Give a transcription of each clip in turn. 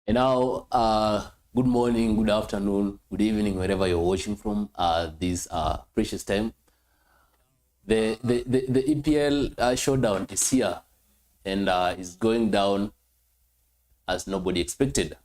And now, good morning, good afternoon, good evening, wherever you're watching from this precious time. The EPL showdown is here and is going down as nobody expected.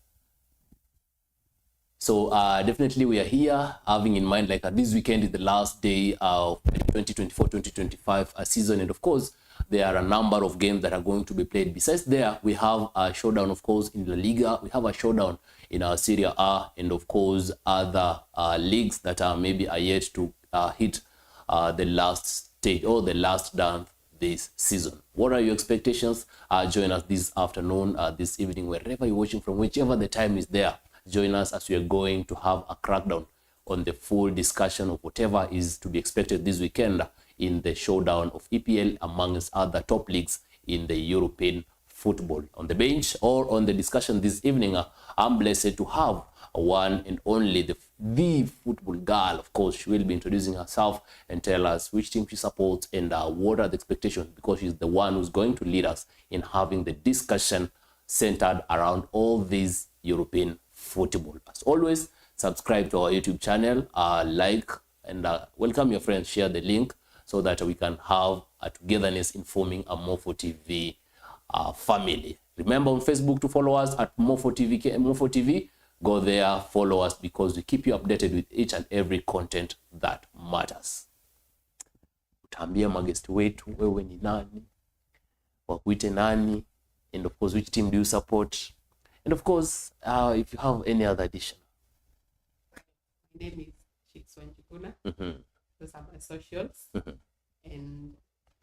So definitely we are here having in mind like this weekend is the last day of 2024-2025 season. And of course, there are a number of games that are going to be played. Besides there, we have a showdown, of course, in La Liga. We have a showdown in our Serie A and, of course, other leagues that are maybe are yet to hit the last stage or the last dance this season. What are your expectations? Join us this afternoon, this evening, wherever you're watching from, whichever the time is there. Join us as we are going to have a crackdown on the full discussion of whatever is to be expected this weekend in the showdown of EPL amongst other top leagues in the European football. On the bench or on the discussion this evening, I'm blessed to have one and only the football girl. Of course, she will be introducing herself and tell us which team she supports and what are the expectations, because she's the one who's going to lead us in having the discussion centered around all these European football. As always, subscribe to our YouTube channel, like and welcome your friends, share the link so that we can have a togetherness in forming a Mofo TV family. Remember on Facebook to follow us at Mofo TV. Go there, follow us, because we keep you updated with each and every content that matters. Utaambia magesti wetu wewe ni nani, wakuite nani, and of course which team do you support, and of course if you have any other addition. My name is Chikswanjikuna. Those are my socials. And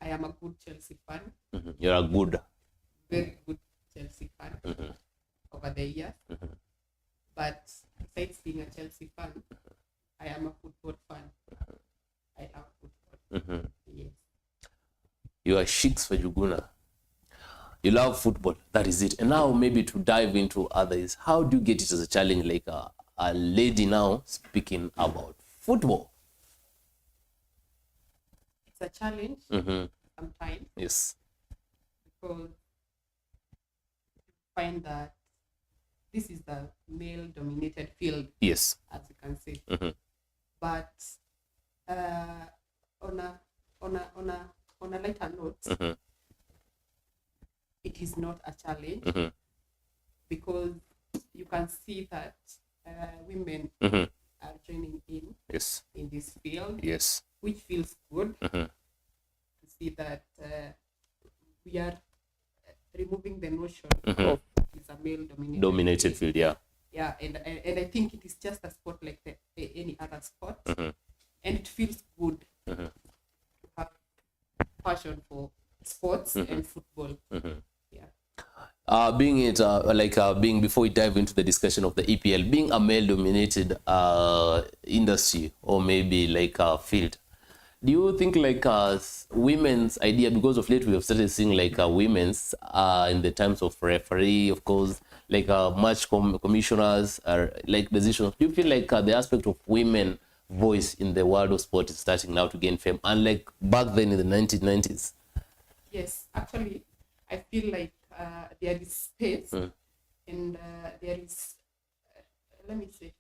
I am a good Chelsea fan. You're a good, very good Chelsea fan over the years. But besides being a Chelsea fan, I am a football fan. I love football. Yes. You are Shiks for Juguna. You love football. That is it. And now maybe to dive into others, how do you get it as a challenge, like a lady now speaking about football? It's a challenge sometimes. Yes. Because you find that this is the male-dominated field. Yes. As you can see. But on a lighter note, it is not a challenge because you can see that women are joining in this field. Yes. Which feels good to see that we are removing the notion of it's a male-dominated field. Yeah. Yeah, and I think it is just a sport like any other sport, and it feels good to have passion for sports and football. Yeah. Being before we dive into the discussion of the EPL, being a male-dominated industry or maybe like a field, do you think like women's idea, because of late we have started seeing like women's in the terms of referee, of course, like match commissioners are like decisions. Do you feel like the aspect of women voice in the world of sport is starting now to gain fame, unlike back then in the 1990s? Yes, actually, I feel like there is space and there is, let me say,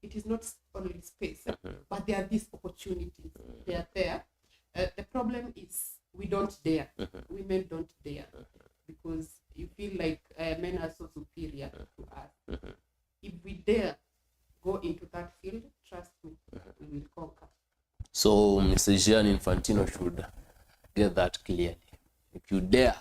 it is not only space, but there are these opportunities. They are there. The problem is we don't dare. Women don't dare because you feel like men are so superior to us. If we dare go into that field, trust me, we will conquer. So Mr. Gianni Infantino should get that clearly. If you dare,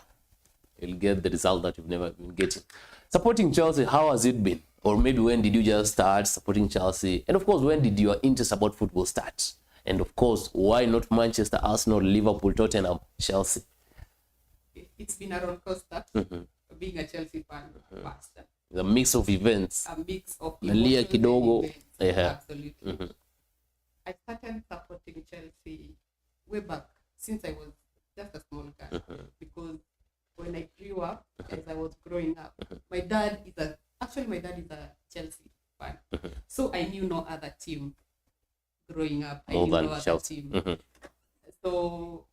you'll get the result that you've never been getting. Supporting Chelsea, how has it been? Or maybe when did you just start supporting Chelsea? And of course, when did your interest about football start? And of course, why not Manchester, Arsenal, Liverpool, Tottenham, Chelsea? It's been a roller coaster being a Chelsea fan faster. The mix of events. A mix of Nalia kidogo. Absolutely. I started supporting Chelsea way back since I was just a small girl. Because when I grew up, as I was growing up, my dad is a Chelsea fan. So I knew no other team growing up. I knew no other team. So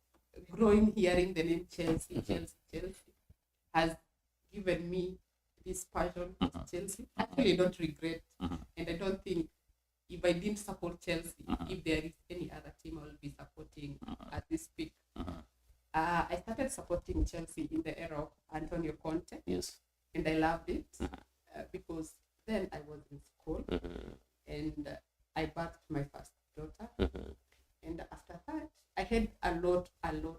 hearing the name Chelsea has given me this passion to Chelsea. Actually, I don't regret, and I don't think if I didn't support Chelsea, if there is any other team I will be supporting at this peak. I started supporting Chelsea in the era of Antonio Conte. Yes. And I loved it because then I was in school and I birthed my first daughter. And after that, I had a lot of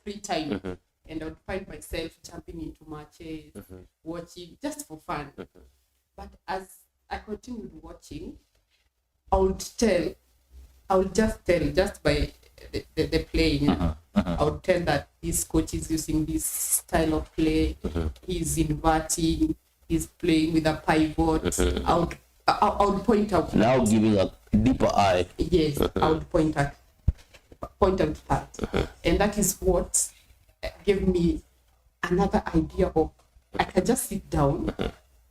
free time. And I would find myself jumping into matches, watching just for fun. But as I continued watching, I would just tell, just by the playing, I would tell that this coach is using this style of play, he's inverting, he's playing with a pivot. I would point out. Now giving a deeper eye. Yes, I would point out that. And that is what gave me another idea of I can just sit down,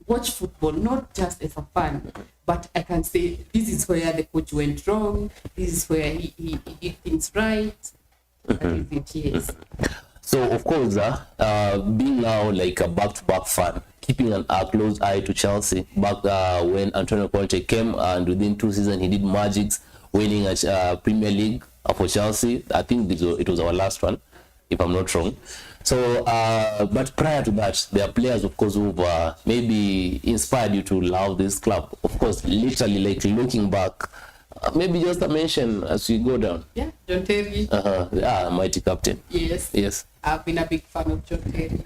watch football, not just as a fan, but I can say this is where the coach went wrong, this is where he did things right. That is it, yes. So of course, being now like a back-to-back fan, keeping a close eye to Chelsea back when Antonio Conte came, and within 2 seasons he did magics, winning a Premier League for Chelsea. I think it was our last one, if I'm not wrong. So, but prior to that, there are players, of course, who've maybe inspired you to love this club. Of course, literally, like looking back, maybe just a mention as we go down. Yeah, John Terry. Mighty captain. Yes. I've been a big fan of John Terry,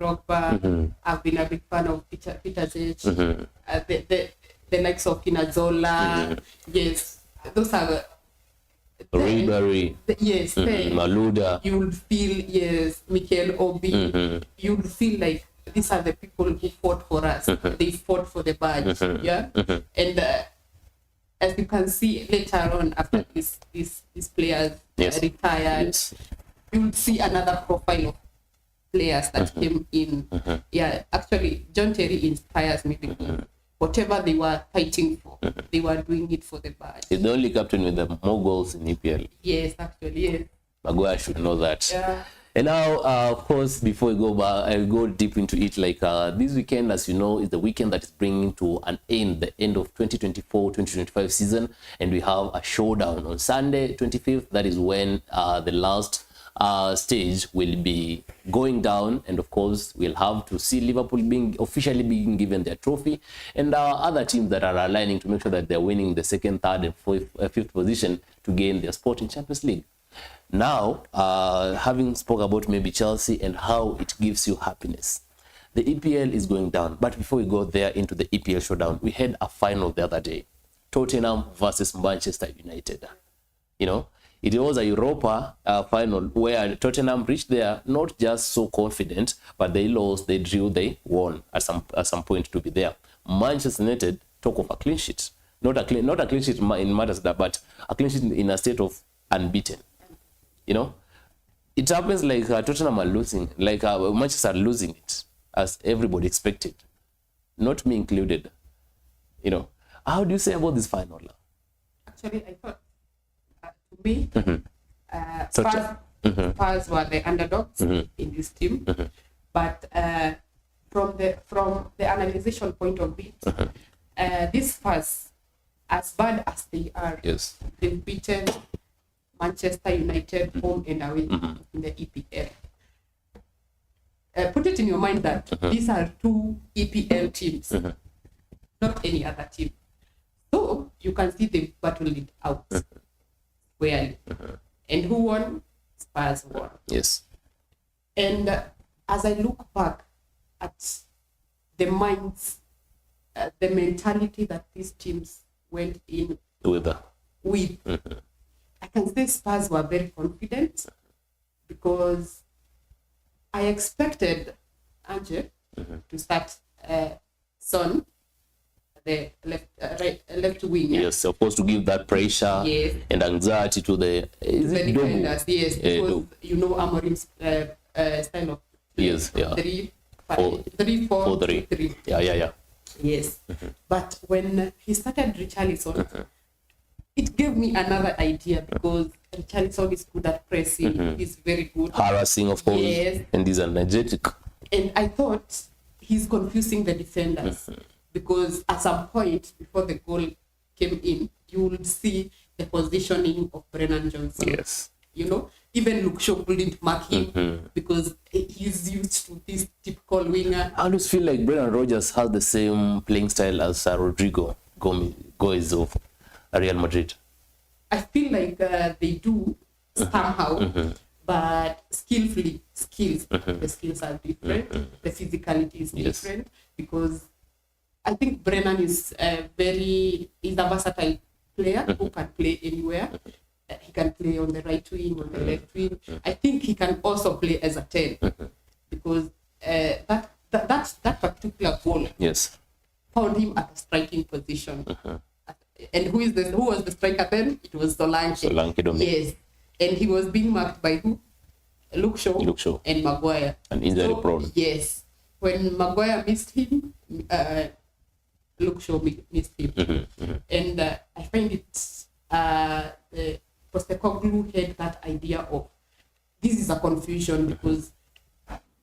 Drogba. I've been a big fan of Peter Zech. The likes of Pinazola. Yes, those are. Ribery, yes, Maluda. You will feel, yes, Mikel Obi. You will feel like these are the people who fought for us. They fought for the badge, yeah. And as you can see later on, after these players retired, you will see another profile of players that came in. Yeah, actually, John Terry inspires me because whatever they were fighting for, they were doing it for the badge. He's the only captain with the more goals in EPL. Yes, actually, yes. Maguire should know that. Yeah. And now, of course, before we go back, I go deep into it. Like this weekend, as you know, is the weekend that is bringing to an end, the end of 2024-2025 season. And we have a showdown on Sunday, 25th. That is when the last stage will be going down, and of course we'll have to see Liverpool being officially being given their trophy, and other teams that are aligning to make sure that they're winning the second, third, and fifth position to gain their spot in Champions League. Now, having spoke about maybe Chelsea and how it gives you happiness, the EPL is going down. But before we go there into the EPL showdown, we had a final the other day, Tottenham versus Manchester United. You know, it was a Europa final where Tottenham reached there not just so confident, but they lost, they drew, they won at some point to be there. Manchester United talk of a clean sheet, not a clean sheet in matters that, but a clean sheet in a state of unbeaten. You know, it happens like Tottenham are losing, like Manchester are losing it as everybody expected, not me included. You know, how do you say about this final? Actually, I thought. To me, Spurs were the underdogs in this team, but from the analyzation point of view, these Spurs, as bad as they are, they've beaten Manchester United home and away in the EPL. Put it in your mind that these are two EPL teams, not any other team. So you can see they've battled it out. And who won? Spurs won. Yes. And as I look back at the minds, the mentality that these teams went in with, I can say Spurs were very confident because I expected Ange to start Son, the left wing. Yes, of course, to give that pressure and anxiety to the defenders. Yes, because you know Amorim's style of play. Yes, yeah. 3-4-3. Yeah. Yes, but when he started Richarlison, it gave me another idea because Richarlison is good at pressing. He's very good harassing, of course, and he's energetic. And I thought he's confusing the defenders because at some point before the goal came in, you would see the positioning of Brennan Johnson. Yes. You know, even Luke Shaw couldn't mark him because he's used to this typical winger. I always feel like Brendan Rodgers has the same playing style as Rodrigo Goes of Real Madrid. I feel like they do somehow, but the skills are different. The physicality is different because I think Brennan is a versatile player who can play anywhere. He can play on the right wing, on the left wing. I think he can also play as a 10 because that particular goal found him at a striking position. And who was the striker then? It was Solanke. Yes. And he was being marked by who? Luke Shaw and Maguire. And injury prone. Yes. When Maguire missed him, Luke Shaw missed him. And I find it Postecoglou had that idea of this is a confusion because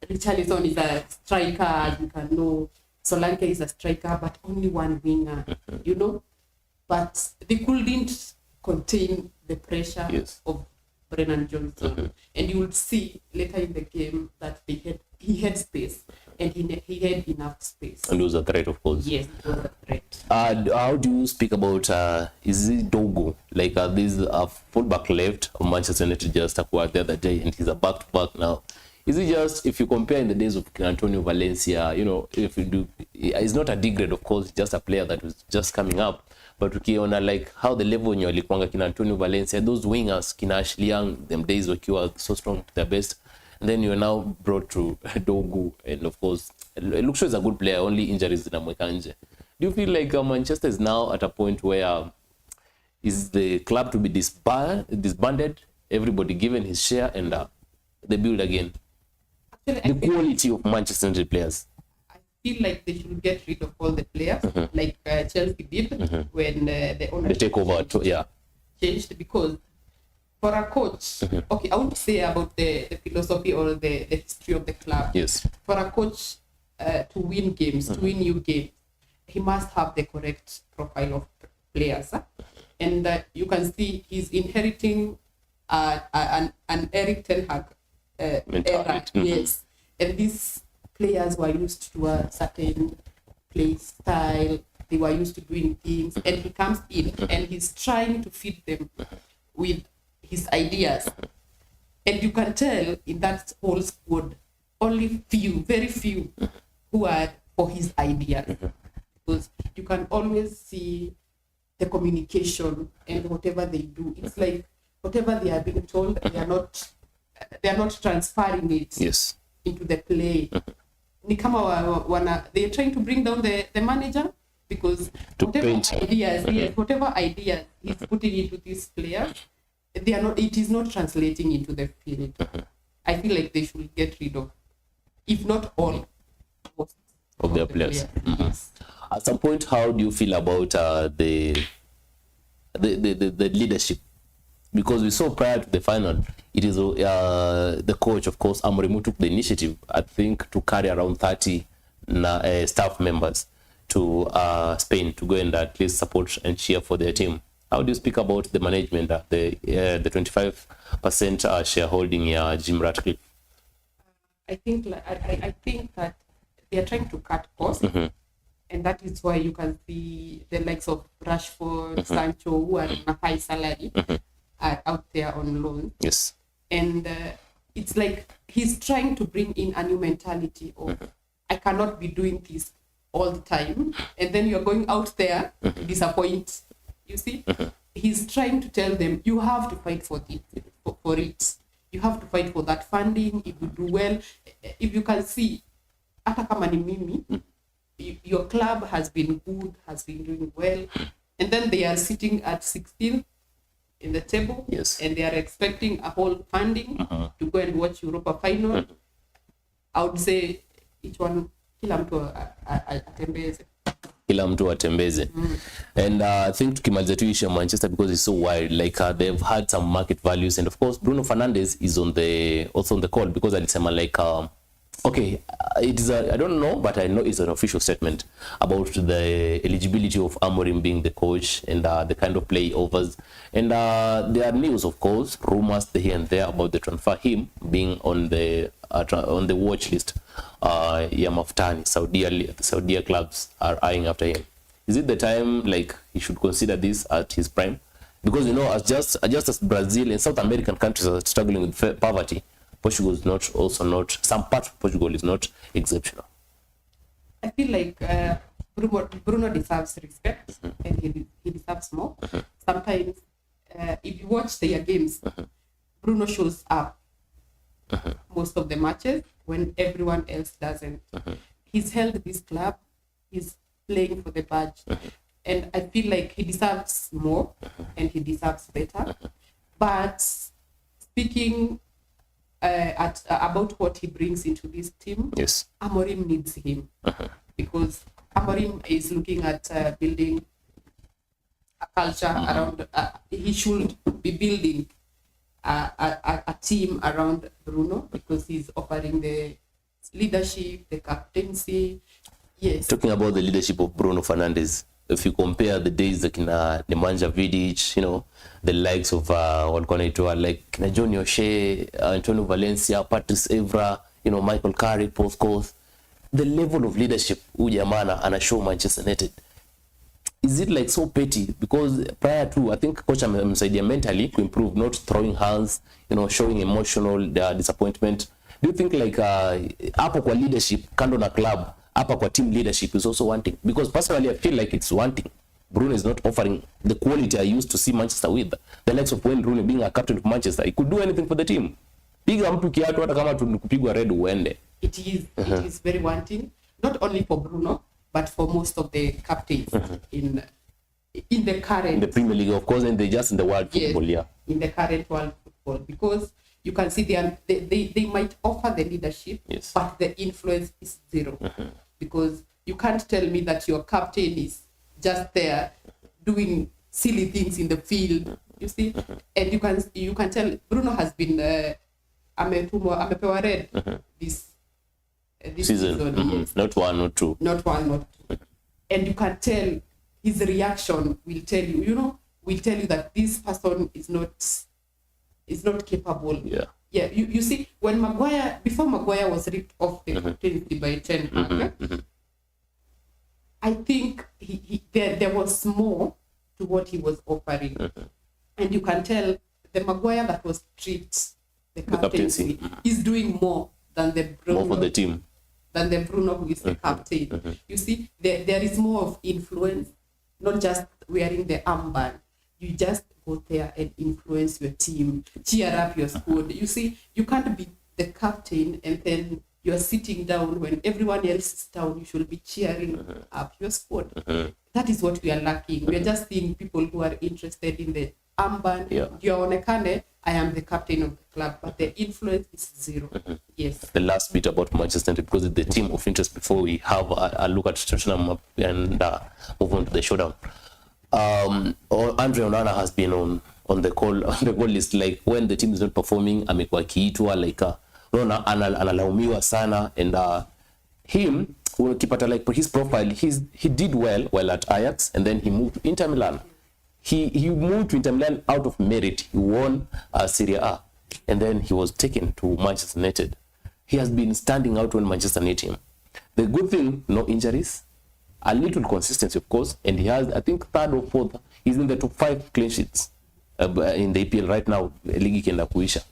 Richarlison is a striker, as you can know. Solanke is a striker, but only one winger, you know. But they couldn't contain the pressure of Brennan Johnson. And you would see later in the game that he had space and he had enough space. And it was a threat, of course. Yes, it was a threat. How do you speak about is it Dogo? Like this fullback left of Manchester United just acquired the other day, and he's a back-to-back now. Is it just, if you compare in the days of Antonio Valencia, you know, if you do, it's not a degrade, of course, just a player that was just coming up. But ukiona like how the level when you walikuanga kina Antonio Valencia, those wingers kina Ashley Young, them days wakiwa so strong to their best, and then you're now brought to Dogu, and of course Luke Shaw is a good player, only injuries zinamweka nje. Do you feel like Manchester is now at a point where is the club to be disbanded, everybody given his share, and they build again? Actually, the quality of Manchester United players. Feel like they should get rid of all the players, like Chelsea did when the ownership take over changed. Because for a coach, okay, I won't say about the philosophy or the history of the club. Yes. For a coach to win games, to win new games, he must have the correct profile of players. And you can see he's inheriting an Eric Ten Hag era. Yes. And this players were used to a certain play style. They were used to doing things, and he comes in and he's trying to feed them with his ideas. And you can tell in that whole squad, only very few who are for his ideas. Because you can always see the communication and whatever they do. It's like whatever they are being told, they are not transferring it into the play. Ni kama they're trying to bring down the manager because whatever ideas he's putting into these players, it is not translating into the field. I feel like they should get rid of, if not all, most of their players. Yes. At some point, how do you feel about the leadership? Because we saw prior to the final, it is the coach, of course, Amorim, who took the initiative, I think, to carry around 30 staff members to Spain to go and at least support and cheer for their team. How do you speak about the management, the 25% shareholding Jim Ratcliffe? I think that they are trying to cut costs, and that is why you can see the likes of Rashford, Sancho, who are on a high salary, are out there on loan. Yes. And it's like he's trying to bring in a new mentality of I cannot be doing this all the time, and then you're going out there to disappoint. You see, he's trying to tell them you have to fight for it. You have to fight for that funding. If you do well, if you can see, hata kama ni mimi, your club has been good, has been doing well, and then they are sitting at 16th in the table, and they are expecting a whole funding to go and watch Europa final. I would say each one, kila mtu atembeze. And I think tukimaliza tu issue Manchester, because it's so wide, like they've had some market values, and of course Bruno Fernandes is also on the call, because alisema like Okay, it is I don't know, but I know it's an official statement about the eligibility of Amorim being the coach and the kind of play offers. And there are news, of course, rumors here and there about the transfer, him being on the watch list. Maftani, Saudi clubs are eyeing after him. Is it the time like he should consider this at his prime? Because just as Brazil and South American countries are struggling with poverty, Portugal is not some part of Portugal is not exceptional. I feel like Bruno deserves respect, and he deserves more. Sometimes, if you watch their games, Bruno shows up most of the matches when everyone else doesn't. He's held this club. He's playing for the badge, and I feel like he deserves more, and he deserves better. But speaking about what he brings into this team, yes, Amorim needs him because Amorim is looking at building a culture around. He should be building a team around Bruno because he's offering the leadership, the captaincy. Yes. Talking about the leadership of Bruno Fernandes, if you compare the days like Nemanja Vidic, the likes of like John O'Shea, Antonio Valencia, Patrice Evra, Michael Carrick, Paul Scholes, the level of leadership Ujamana and show Manchester United, is it like so petty? Because prior to, I think coach amemsaidia mentally to improve, not throwing hands, showing emotional disappointment. Do you think like hapo kwa leadership kando na club, hapa kwa team leadership is also wanting? Because personally I feel like it's wanting. Bruno is not offering the quality I used to see Manchester with. The likes of Wayne Rooney being a captain of Manchester, he could do anything for the team. Piga mtu kiatu hata kama tukupigwa red uende. It is very wanting, not only for Bruno but for most of the captains in the current, in the Premier League, of course, and they just in the world football, yes, in the current world football, because you can see they might offer the leadership, yes, but the influence is zero. Because you can't tell me that your captain is just there doing silly things in the field, you see. And you can tell Bruno has been amepewa red this season. Yes. Not one, not two. And you can tell his reaction will tell you, that this person is not capable. Yeah. You see, when before Maguire was ripped off the captaincy by Ten Hag, I think there was more to what he was offering. And you can tell the Maguire that was stripped the captaincy is doing more than the Bruno. More for the team. Than the Bruno who is the captain. You see, there is more of influence, not just wearing the armband. You just go there and influence your team, cheer up your squad. You see, you can't be the captain and then you're sitting down when everyone else is down. You should be cheering up your squad. That is what we are lacking. We are just seeing people who are interested in the armband. Yeah. I am the captain of the club, but the influence is zero. Yes. The last bit about Manchester United, because it's the team of interest before we have a look at Tottenham and move on to the showdown. Andre Onana has been on the call list, like when the team is not performing, amekuwa kiitwa like analaumiwa sana, and him ukipata like his profile, he did well while at Ajax, and then he moved to Inter Milan. He moved to Inter Milan out of merit. He won Serie A, and then he was taken to Manchester United. He has been standing out when Manchester need him. The good thing, no injuries, a little consistency, of course, and he has, I think, third or fourth. He's in the top 5 clean sheets in the EPL right now. Ligi kenda kuisha.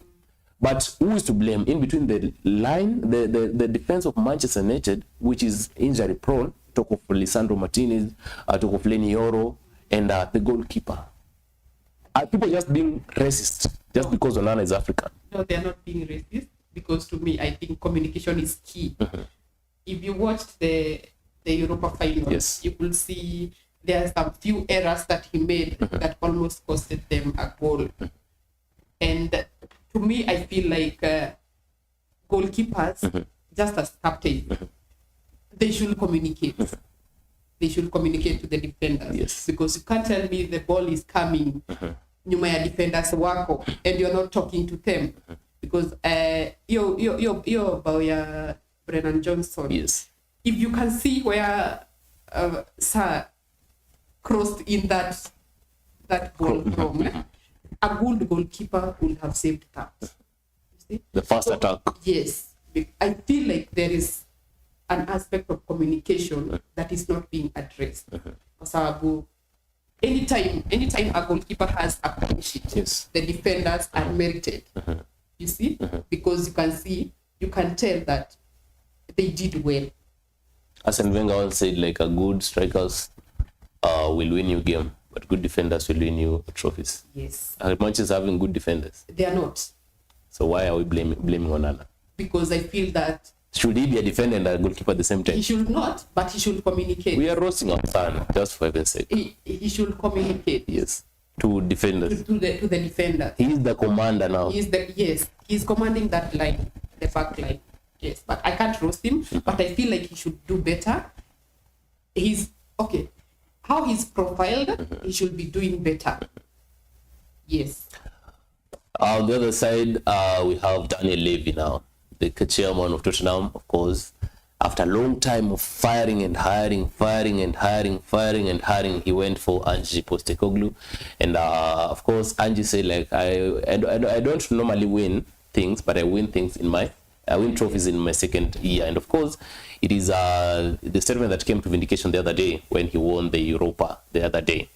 But who is to blame? In between the line, the defense of Manchester United, which is injury prone, talk of Lisandro Martinez, talk of Lenny Yoro, and the goalkeeper. Are people just being racist just because Onana is African? No, they're not being racist, because to me, I think communication is key. If you watched the Europa final, yes, you will see there are some few errors that he made that almost costed them a goal. And to me, I feel like goalkeepers, just as captain, they should communicate. They should communicate to the defenders. Yes. Because you can't tell me the ball is coming, nyuma ya defenders wako, and you're not talking to them. Because yo bao ya Brennan Johnson. Yes. If you can see where Sir crossed in that ball from, a good goalkeeper would have saved that. You see? The first attack. Yes. I feel like there is an aspect of communication that is not being addressed. Kwa anytime a goalkeeper has a clean sheet, Yes. the defenders are merited. You see? Because you can tell that they did well. Arsene Wenger once said, like, a good strikers will win you game, but good defenders will win you trophies. Yes. Manchester having good defenders. They are not. So why are we blaming Onana? Because I feel that Should he be a defender and a goalkeeper at the same time? he should not, but he should communicate. We are roasting our son, just for heaven's sake. He should communicate. Yes. To defenders. To the defender. He is the commander now. He's commanding that line, the back line. Yes, but I can't roast him. But I feel like he should do better. How he's profiled, he should be doing better. Yes. On the other side, we have Daniel Levy now, the chairman of Tottenham, of course. After a long time of firing and hiring, he went for Ange Postecoglou. And of course, Ange said, like, I don't normally win things, but I win trophies in my second year. And of course, it is the statement that came to vindication the other day when he won the Europa the other day.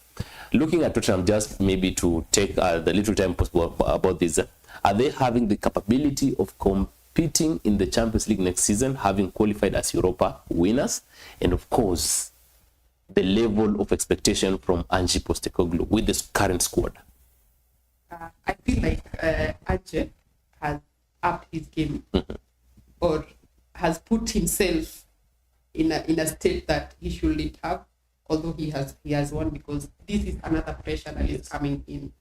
Looking at Tottenham, just maybe to take the little time possible about this, are they having the capability of competing in the Champions League next season, having qualified as Europa winners? And of course, the level of expectation from Ange Postecoglou with this current squad. I feel like Ange has upped his game or has put himself in a state that he shouldn't have, although he has won, because this is another pressure that is coming in.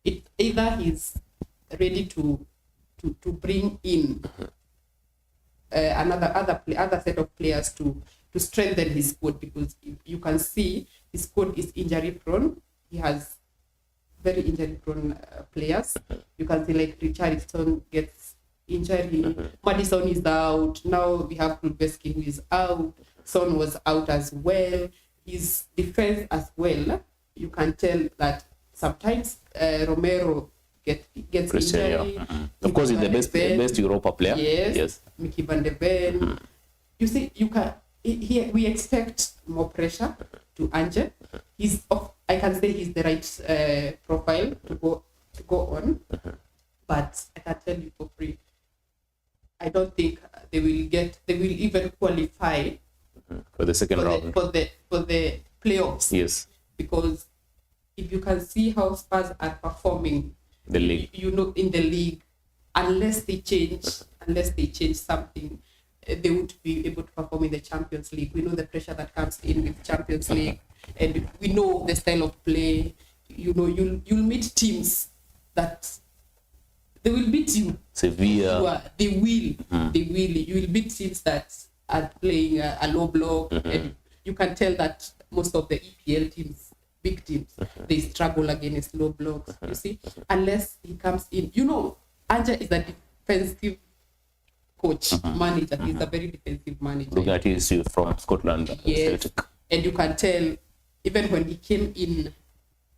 It either he's ready to bring in other set of players to strengthen his squad, because you can see his squad is injury prone. He has very injury prone players. You can see like Richarlison gets injury, Madison is out, now we have Kulveski who is out, Son was out as well, his defense as well. You can tell that sometimes Romero gets injury. Of course, he's the best Europa player. Yes. Mickey van de Ven. You see, we expect more pressure to Ange. I can say he's the right profile to go on, but I can tell you for free, I don't think they will even qualify for the second round for the playoffs. Yes, because if you can see how Spurs are performing, the league, in the league, unless they change something, they would be able to perform in the Champions League. We know the pressure that comes in with Champions League, and we know the style of play. You'll meet teams that they will beat you. Sevilla. They will. You will beat teams that are playing a low block, and you can tell that most of the EPL teams, big teams, they struggle against low blocks. You see, unless he comes in. Ange is a defensive coach, manager. He's a very defensive manager. Looking at his youth from Scotland. Yes. And you can tell, even when he came in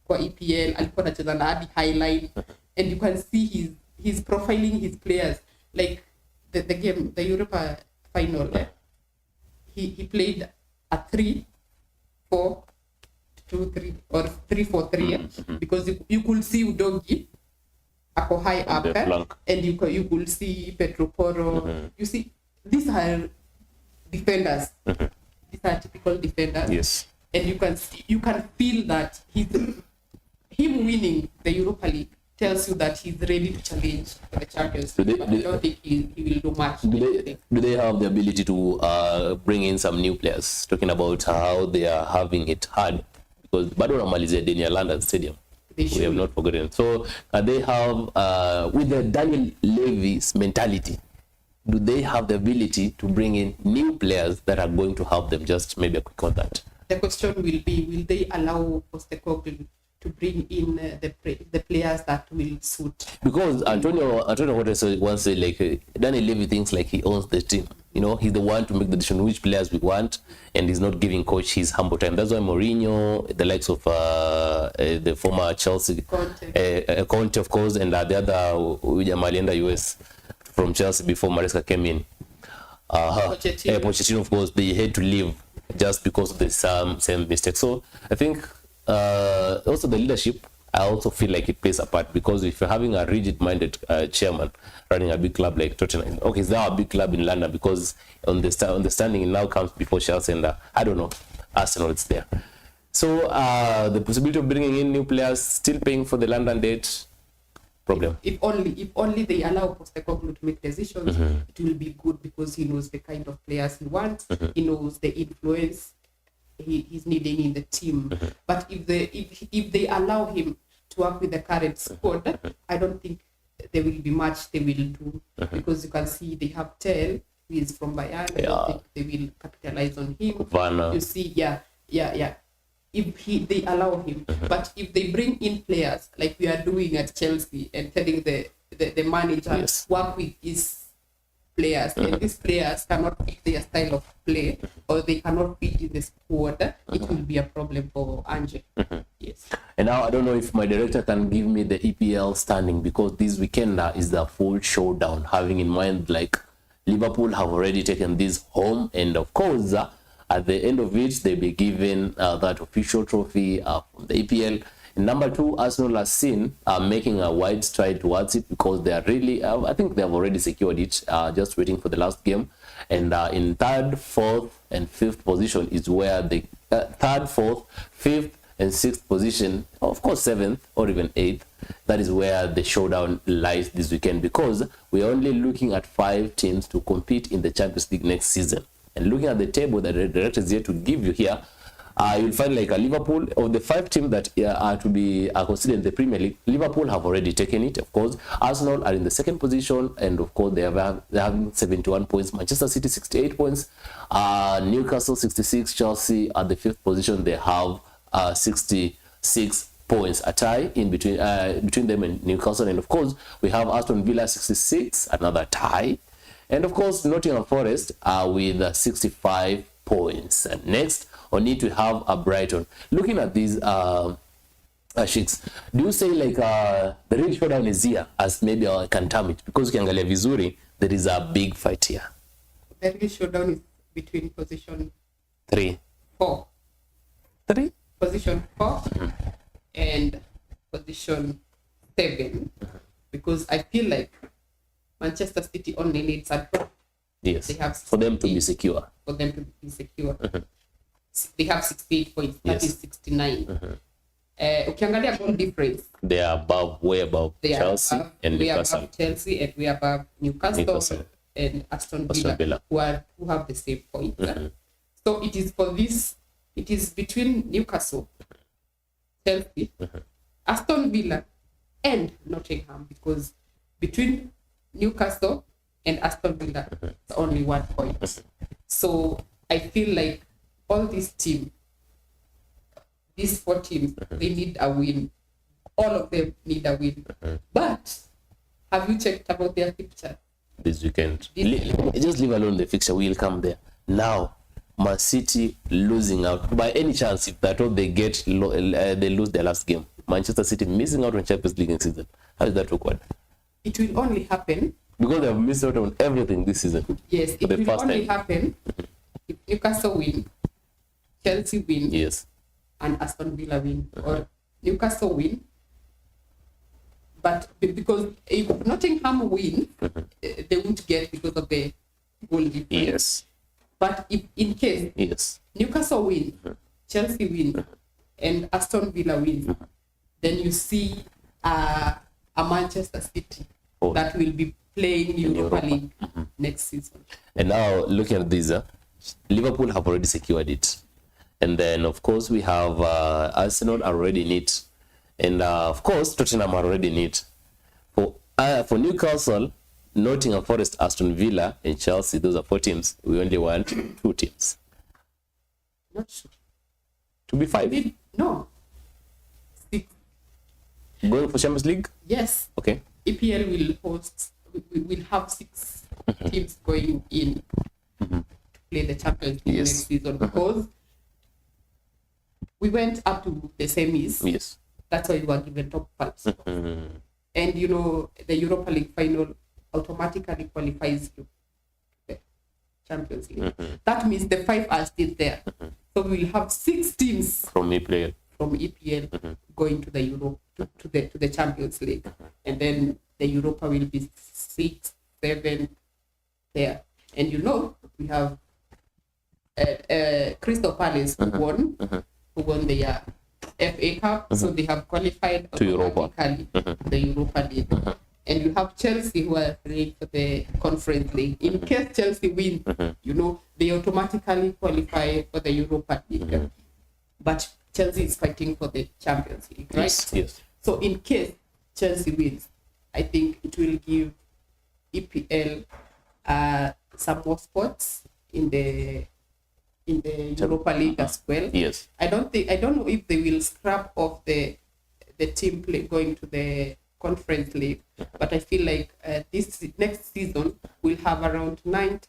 for EPL, alikuwa anacheza na hadi high line, and you can see he's profiling his players. Like the game, the Europa final, he played a 3-4-2-3 or 3-4-3, because you could see Udogi ako high up, and you could see Pedro Porro. You see, these are defenders. These are typical defenders. Yes. And you can feel that him winning the Europa League tells you that he's ready to challenge for the Champions League. But I don't think he will do much. Do they have the ability to bring in some new players? Talking about how they are having it hard, because bado namalizia Daniel London Stadium. We have not forgotten. So they have, with the Daniel Levy's mentality, do they have the ability to bring in new players that are going to help them? Just maybe a quick on that. The question will be, will they allow Postecoglou to bring in the players that will suit? Because Antonio once said, like, Daniel Levy thinks like he owns the team. you know, he's the one to make the decision which players we want, and he's not giving coach his humble time. That's why Mourinho, the likes of the former Chelsea, Conte, of course, and the other Malienda US from Chelsea before Maresca came in. Pochettino, of course, they had to leave just because of the same mistake. So I think also the leadership, I also feel like it plays a part, because if you're having a rigid-minded chairman running a big club like Tottenham, okay, it's now a big club in London because understanding it now comes before Chelsea and I don't know, Arsenal, it's there. So the possibility of bringing in new players, still paying for the London debt, problem. If only they allow Postecoglou to make decisions, it will be good, because he knows the kind of players he wants. He knows the influence he's needing in the team. But if they allow him to work with the current squad, I don't think there will be much they will do, because you can see they have Tel, who is from Bayern. I don't think they will capitalize on him. You see, if they allow him. But if they bring in players like we are doing at Chelsea and telling the manager work with his players, and these players cannot fit their style of play, or they cannot fit in the squad, it will be a problem for Ange. Yes. And now I don't know if my director can give me the EPL standing, because this weekend is the full showdown, having in mind like Liverpool have already taken this home, and of course at the end of it they'll be given that official trophy from the EPL. And number 2, Arsenal are seen making a wide stride towards it, because they are really, I think they have already secured it, just waiting for the last game. And in 3rd, 4th, and 5th position is where the 3rd, 4th, 5th, and 6th position, of course 7th or even 8th, that is where the showdown lies this weekend, because we're only looking at 5 teams to compete in the Champions League next season. And looking at the table that the director is here to give you here, you'll find like a Liverpool, of the 5 teams that are to be considered in the Premier League, Liverpool have already taken it, of course. Arsenal are in the 2nd position, and of course they have 71 points. Manchester City 68 points, Newcastle 66, Chelsea at the 5th position, they have 66 points, a tie in between them and Newcastle. And of course we have Aston Villa 66, another tie, and of course Nottingham Forest with 65 points. And next on it we have a Brighton. Looking at these Sheiks, do you say like the real showdown is here, as maybe I can term it, because ukiangalia vizuri there is a big fight here? The real showdown is between position 4 position 4 and position 7, because I feel like Manchester City only needs a draw. Yes, they have for them to be secure. They have 68 points. That is 69. Ukiangalia goal difference, they are above, way above Chelsea and Newcastle. Above Chelsea, and we are above Newcastle and Aston Villa, who have the same points. So it is for this. It is between Newcastle, Chelsea, Aston Villa, and Nottingham, because between Newcastle and Aston Villa, it's only 1 point. So I feel like all these teams, these 4 teams, they need a win. All of them need a win. But have you checked about their fixture this weekend? Just leave alone the fixture. We'll come there. Now, Man City losing out by any chance, if that all they get, they lose their last game. Manchester City missing out on Champions League next season. How is that required? It will only happen because they have missed out on everything this season. Yes, it will only happen if Newcastle win, Chelsea win, yes, and Aston Villa win, or Newcastle win. But because if Nottingham win, they won't get because of the goal difference. Yes. But if in case Newcastle win, Chelsea win, and Aston Villa win, then you see a Manchester City that will be playing Europa League next season. And now looking at this, Liverpool have already secured it. And then, of course, we have Arsenal already in it. And, of course, Tottenham are already in it. For Newcastle, Nottingham Forest, Aston Villa, and Chelsea, those are 4 teams. We only want 2 teams. Not sure. To be 5? No. 6. Going for Champions League? Yes. Okay. EPL will host, we will have 6 teams going in. to play the Champions League Yes. next season, because we went up to the semis. Yes. That's why we were given top 5 spots. And you know, the Europa League final automatically qualifies you to the Champions League. That means the 5 are still there. So we will have 6 teams From EPL. going to the Euro to the Champions League. And then the Europa will be 6, 7 there. And you know, we have Crystal Palace who won their FA Cup, so they have qualified to Europa. The Europa League. And you have Chelsea who are playing for the Conference League. In case Chelsea win, you know, they automatically qualify for the Europa League. But Chelsea is fighting for the Champions League, right? Yes. So in case Chelsea wins, I think it will give EPL some more spots in the Europa League as well. Yes. I don't know if they will scrap off the team going to the Conference League, but I feel like this next season we'll have around 9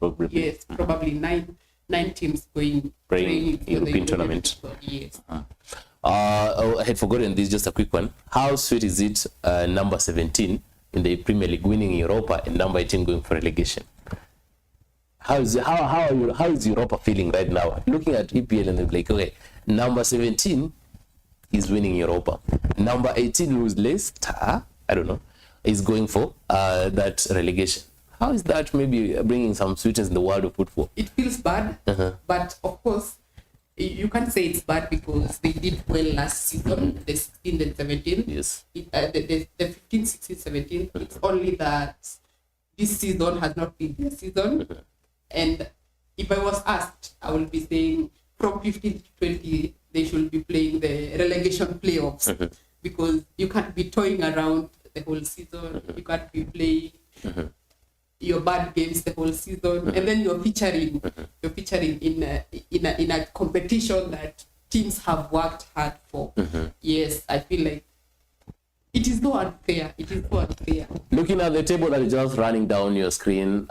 probably. Yes, probably nine teams playing European tournament. Yes. I had forgotten this, just a quick one. How sweet is it, number 17 in the Premier League winning Europa and number 18 going for relegation? How is Europa feeling right now? Looking at EPL and they're like, okay, number 17 is winning Europa. Number 18, who's Leicester, I don't know, is going for that relegation. How is that maybe bringing some sweetness in the world of football? It feels bad, but of course, you can't say it's bad because they did well last season, the 16 and 17. Yes. The 15, 16, 17. It's only that this season has not been their season. And if I was asked, I will be saying from 15 to 20, they should be playing the relegation playoffs because you can't be toying around the whole season. You can't be playing your bad games the whole season, and then you're featuring in a competition that teams have worked hard for. Yes, I feel like it is so unfair. Looking at the table that is just running down your screen,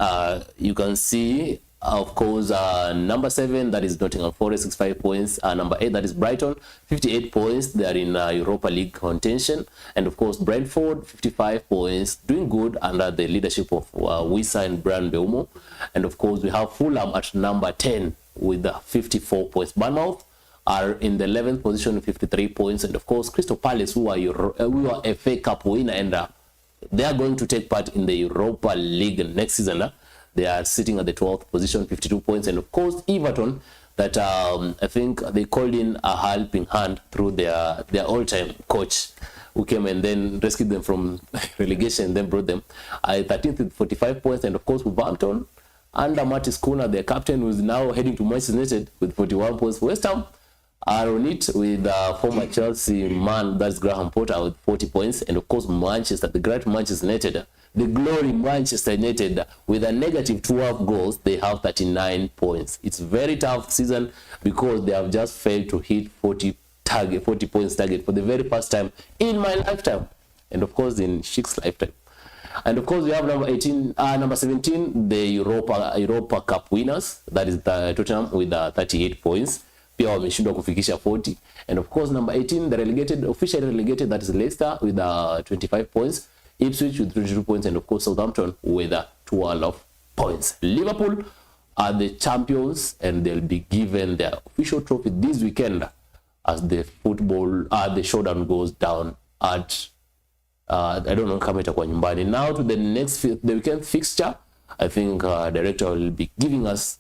you can see, of course, number 7, that is Nottingham Forest, 65 points. Number 8, that is Brighton, 58 points. They are in Europa League contention. And of course, Brentford, 55 points, doing good under the leadership of Wissa and Brian Mbeumo. And of course, we have Fulham at number 10 with 54 points. Bournemouth are in the 11th position with 53 points. And of course, Crystal Palace, who are a FA Cup winner, and they are going to take part in the Europa League next season. They are sitting at the 12th position, 52 points. And of course, Everton, that I think they called in a helping hand through their all-time coach, who came and then rescued them from relegation, then brought them at 13th with 45 points. And of course, Wolverhampton, under Martis Kuna, their captain, who is now heading to Manchester United with 41 points. West Ham are on it with former Chelsea man, that's Graham Potter, with 40 points. And of course, Manchester, the great Manchester United, the glory Manchester United, with a negative 12 goals, they have 39 points. It's very tough season because they have just failed to hit 40 points target for the very first time in my lifetime, and of course in Sheik's lifetime. And of course, we have number 17, the Europa Cup winners, that is the Tottenham with 38 points. Pia wameshindwa kufikisha 40. And of course, number 18, the officially relegated, that is Leicester with 25 points. Ipswich with 22 points, and of course Southampton with 12 points. Liverpool are the champions, and they'll be given their official trophy this weekend as the showdown goes down at I don't know kama itakuwa nyumbani. Now to the weekend fixture, I think director will be giving us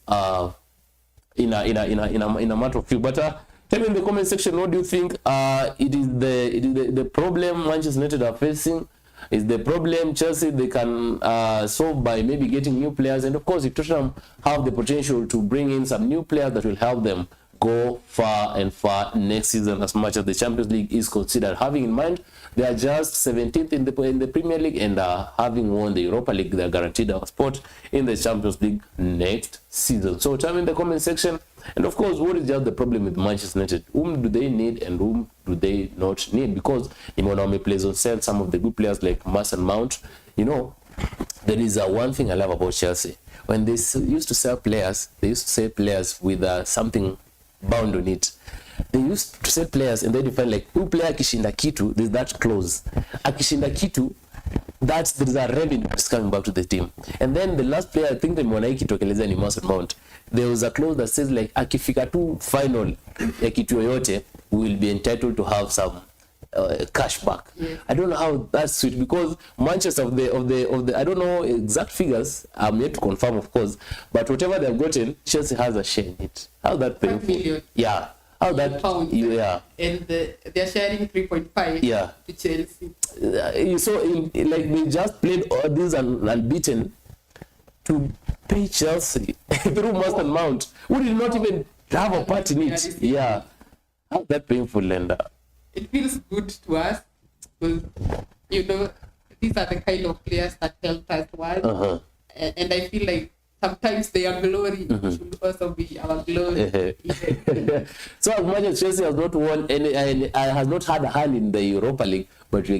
in a matter of few. But tell me in the comment section, what do you think it is the problem Manchester United are facing? Is the problem Chelsea they can solve by maybe getting new players? And of course, if Tottenham have the potential to bring in some new players that will help them go far and far next season, as much as the Champions League is considered. Having in mind, they are just 17th in the Premier League, and having won the Europa League, they are guaranteed a spot in the Champions League next season. So tell me in the comment section. And of course, what is just the problem with Manchester United? Whom do they need and whom do they not need? Because Imona plays on sale some of the good players like Mason Mount. You know, there is one thing I love about Chelsea. When they used to sell players, they used to sell players with something bound on it. They used to sell players and then you find like, who player akishinda kitu, there's that clause. Akishinda kitu, there's a revenue that's coming back to the team. And then the last player, I think the Mwanaiki tokeleza ni Mason Mount. There was a clause that says like, akifika tu final ya kitu yoyote, we will be entitled to have some cash back. Yeah. I don't know how that's sweet, because Manchester of the I don't know exact figures. I'm yet to confirm, of course, but whatever they've gotten, Chelsea has a share in it. How that painful? Yeah. How that pound? Yeah. And they're sharing 3.5. Yeah. To Chelsea. So like they just played all these unbeaten to pay Chelsea through Mason Mount, who did not even have a part in it. Yeah. How that painful, Lender. It feels good to us because, you know, these are the kind of players that helped us once. And I feel like sometimes their glory should also be our glory. So as much as Chelsea has not won has not had a hand in the Europa League, but we are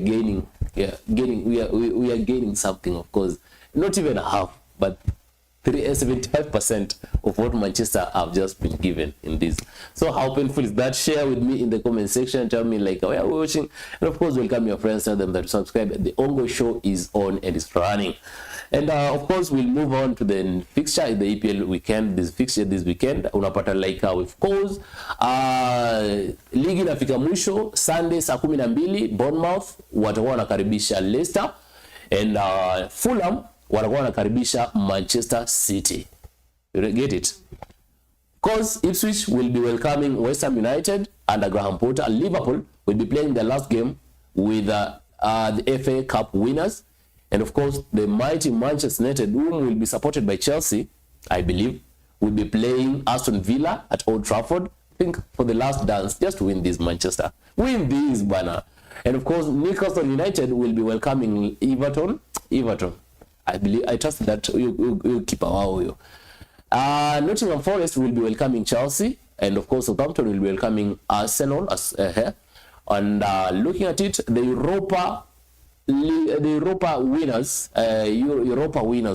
gaining something, of course. Not even a half, but 75% of what Manchester have just been given in this. So how painful is that? Share with me in the comment section. Tell me like where are we watching, and of course welcome your friends. Tell them that to subscribe. The Ongo show is on and it's running. And of course we'll move on to the fixture in the EPL weekend. This fixture this weekend unapata like of course ligi inafika mwisho Sunday saa 12 Bournemouth watakuwa wanakaribisha Leicester, and Fulham watakuwa wanakaribisha Manchester City. You get it? Because Ipswich will be welcoming West Ham United under Graham Potter. Liverpool will be playing the last game with the FA Cup winners. And of course, the mighty Manchester United, whom will be supported by Chelsea, I believe, will be playing Aston Villa at Old Trafford. I think for the last dance, just win this, Manchester. Win this, banner. And of course, Newcastle United will be welcoming Everton. I trust that you keep a wow. Nottingham Forest will be welcoming Chelsea, and of course Southampton will be welcoming Arsenal as and looking at it, the Europa winners,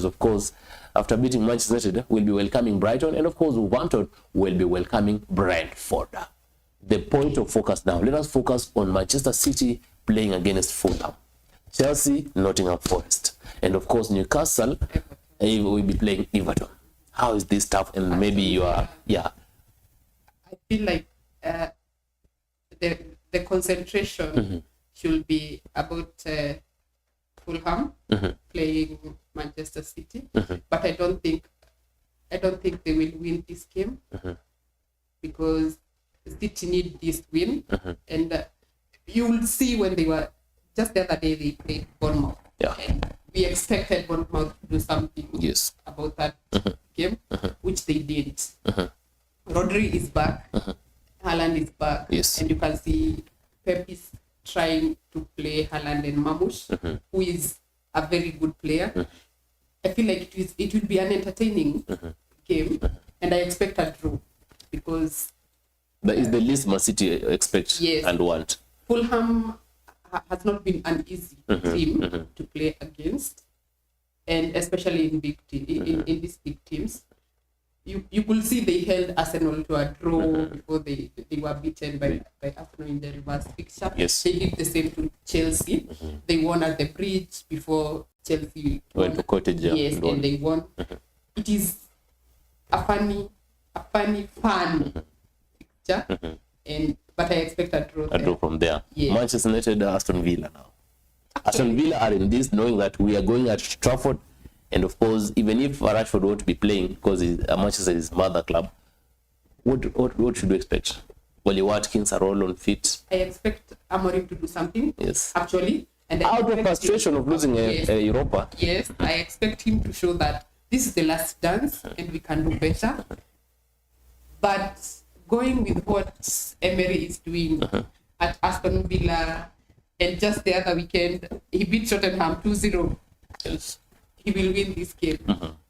of course, after beating Manchester United, will be welcoming Brighton, and of course Banter will be welcoming Brentford. The point of focus now, let us focus on Manchester City playing against Fulham, Chelsea, Nottingham Forest, and of course Newcastle will be playing Everton. How is this tough? And maybe you are, yeah. I feel like the concentration should be about Fulham playing Manchester City, but I don't think they will win this game because City need this win, and you will see when they were just the other day they played Bournemouth. Yeah. And we expected Bournemouth to do something about that game, which they didn't. Rodri is back, Haaland is back, and you can see Pep is trying to play Haaland and Mamouche, who is a very good player. I feel like it will be an entertaining game, and I expect a draw because that is the least Man City expect and want. Fulham has not been an easy team to play against, and especially in in these big teams. You could see they held Arsenal to a draw before they were beaten by Arsenal in the reverse fixture. They did the same to Chelsea. They won at the Bridge before Chelsea went to Cottage. And they won. It is a funny fixture, but I expect a draw. A draw from there. Manchester United, Aston Villa now. Aston Villa are in this knowing that we are going at Trafford. And of course, even if Rashford won't be playing because Manchester is his mother club, what should we expect? Wally Watkins are all on fit. I expect Amorim to do something. Actually, and out of frustration of losing Europa. I expect him to show that this is the last dance and we can do better. But going with what Emery is doing at Aston Villa, and just the other weekend he beat Tottenham 2-0. He will win this game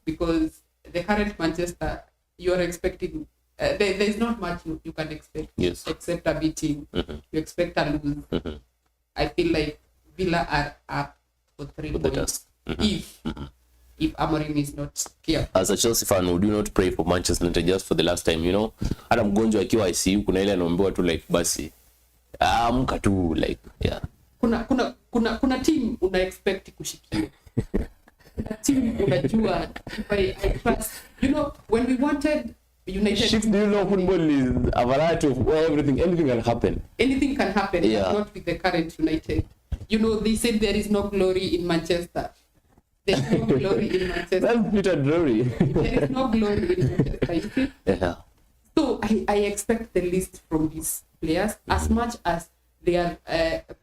because the current Manchester, you are expecting, there's not much you can expect except a beating. You expect a lose. I feel like Villa are up for 3 points. If Amorim is not here. As a Chelsea fan, would you not pray for Manchester United just for the last time, you know? Hata mgonjwa akiwa ICU kuna ile anaombewa tu like basi amka tu like yeah. Kuna team una expect kushikiwa. Kuna team unajua I trust. You know, when we wanted United, Shift, you know, football is a variety of anything can happen. Anything can happen, yeah. But not with the current United. You know, they said there is no glory in Manchester. There's no glory in Manchester. That's Peter Drury. There is no glory in Manchester. You see? Yeah. So I expect the least from these players, as much as they are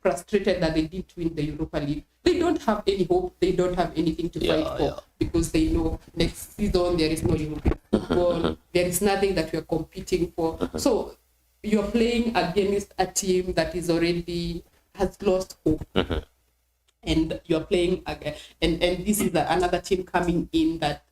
frustrated that they didn't win the Europa League. They don't have any hope. They don't have anything to fight for because they know next season there is no European football. There is nothing that we are competing for. So you're playing against a team that is already has lost hope. And you're playing again. And this is another team coming in that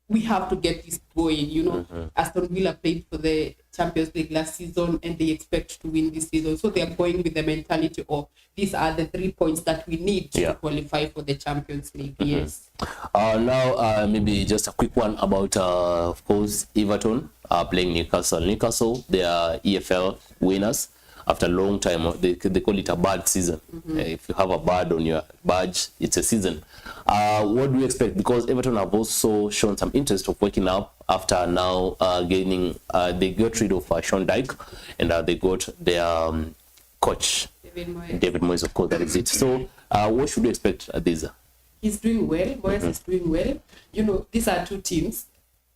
we have to get this going. You know, Aston Villa played for the Champions League last season and they expect to win this season. So they are going with the mentality of these are the 3 points that we need to qualify for the Champions League. Yes. Now, maybe just a quick one about, of course, Everton playing Newcastle. Newcastle, they are EPL winners. After a long time, they call it a bad season. If you have a bad on your badge, it's a season. What do you expect? Because Everton have also shown some interest of waking up after now gaining, they got rid of Sean Dyche and they got their coach, David Moyes, of course, that is it. So what should we expect at this? He's doing well. Moyes is doing well. You know, these are two teams.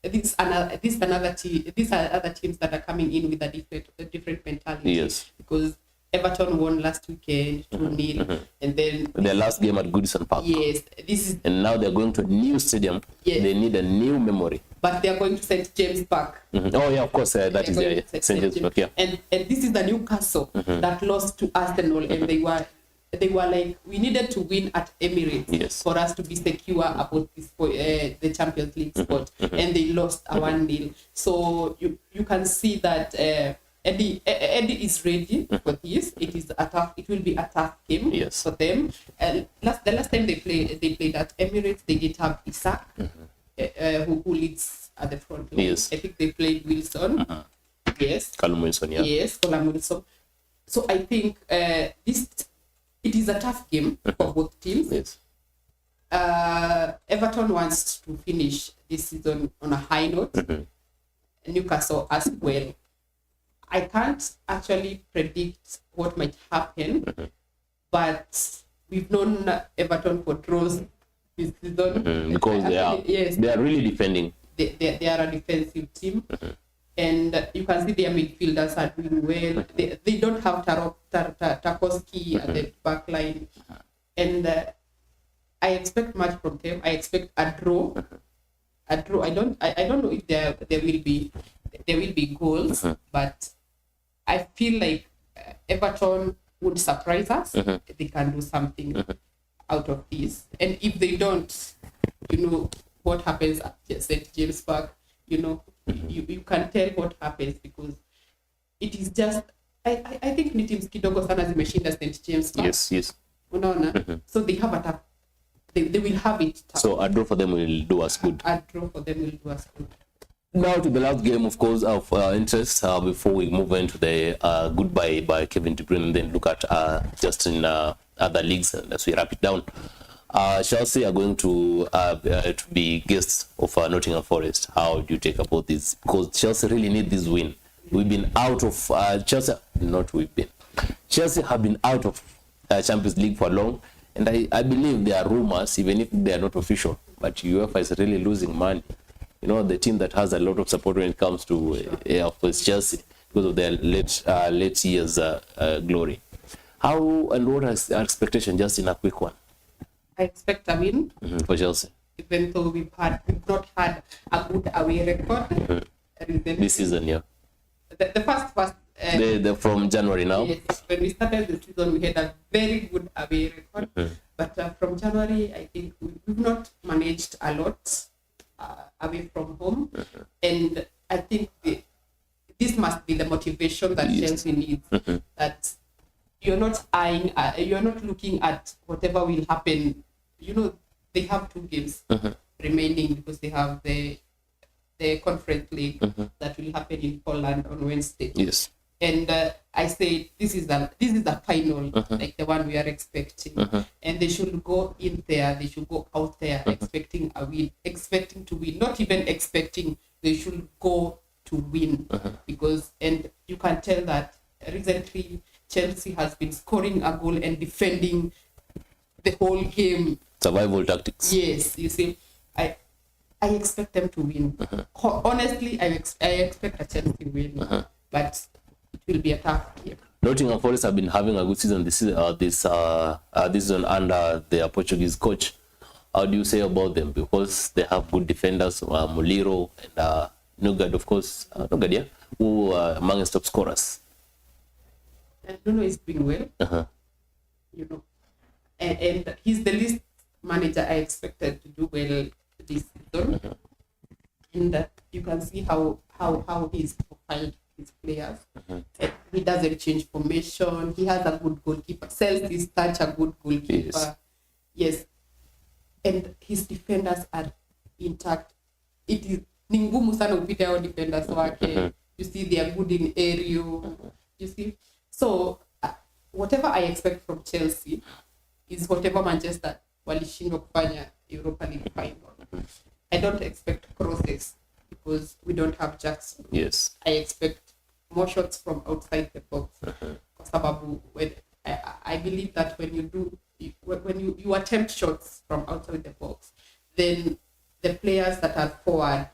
These are other teams that are coming in with a different mentality. Yes. Because Everton won last weekend 2-0, and then their last game at Goodison Park. Yes, and now they're going to a new stadium. Yes. They need a new memory. But they are going to St. James Park. Oh yeah, of course, that is there. St. James Park. Yeah. And this is the Newcastle that lost to Arsenal, and they were like, we needed to win at Emirates for us to be secure about this the Champions League spot, and they lost a 1-0. So you can see that Eddie is ready for this. It will be a tough game for them. The last time they played at Emirates, they did have Isak, who leads at the front line. Yes. I think they played Wilson. Yes. Callum Wilson. Yeah. Yes, Callum Wilson. So I think it is a tough game for both teams. Yes. Everton wants to finish this season on a high note. Newcastle as well. I can't actually predict what might happen, but we've known Everton for draws this season. Because they are really defending. They are a defensive team. And you can see their midfielders are doing well. They don't have Tarkowski at the back line. And I expect much from them. I expect a draw. I don't know if there will be goals, but I feel like Everton would surprise us. They can do something out of this. And if they don't, you know what happens at St. James Park, you know, you can tell what happens because it is just I think ni teams kidogo sana zimeshinda St. James Park. Yes. Unaona? So they have a tough. They will have it tough. So a draw for them will do us good. A draw for them will do us good. Now to the last game, of course, of interest before we move into the goodbye by Kevin De Bruyne and then look at just in other leagues as we wrap it down. Chelsea are going to be guests of Nottingham Forest. How do you take about this? Because Chelsea really need this win. We've been out of Chelsea have been out of Champions League for long, and I believe there are rumors, even if they are not official, but UEFA is really losing money. You know, the team that has a lot of support when it comes to of course Chelsea because of their late years glory. How and what is our expectation, just in a quick one? I expect a win for Chelsea. Even though we've not had a good away record this season, yeah. The first from January now. Yes, when we started the season, we had a very good away record, but from January, I think we've not managed a lot away from home, and I think this must be the motivation that Chelsea needs. That you're not looking at whatever will happen. You know, they have 2 games remaining because they have the Conference League that will happen in Poland on Wednesday. Yes. And I say this is the final, like the one we are expecting, and they should go in there. They should go out there expecting a win, expecting to win, not even expecting. They should go to win because, and you can tell that recently Chelsea has been scoring a goal and defending the whole game. Survival tactics. Yes, you see, I expect them to win. Honestly, I expect a Chelsea win, but it will be a tough game. Nottingham Forest have been having a good season this season under their Portuguese coach. How do you say about them? Because they have good defenders, Moliro and Nugget, of course. Nugget, who are among top scorers. And Nuno is doing well, you know, and he's the least manager I expected to do well this season. And you can see how he's profiled his players. He doesn't change formation. He has a good goalkeeper. Sells is such a good goalkeeper. Yes. And his defenders are intact. It is ni ngumu sana upite hao defenders wake. You see, they are good in aerial. You see, so whatever I expect from Chelsea is whatever Manchester walishindwa kufanya Europa League final. I don't expect crosses because we don't have Jackson. Yes. I expect more shots from outside the box. Kwa sababu I believe that when you attempt shots from outside the box, then the players that are forward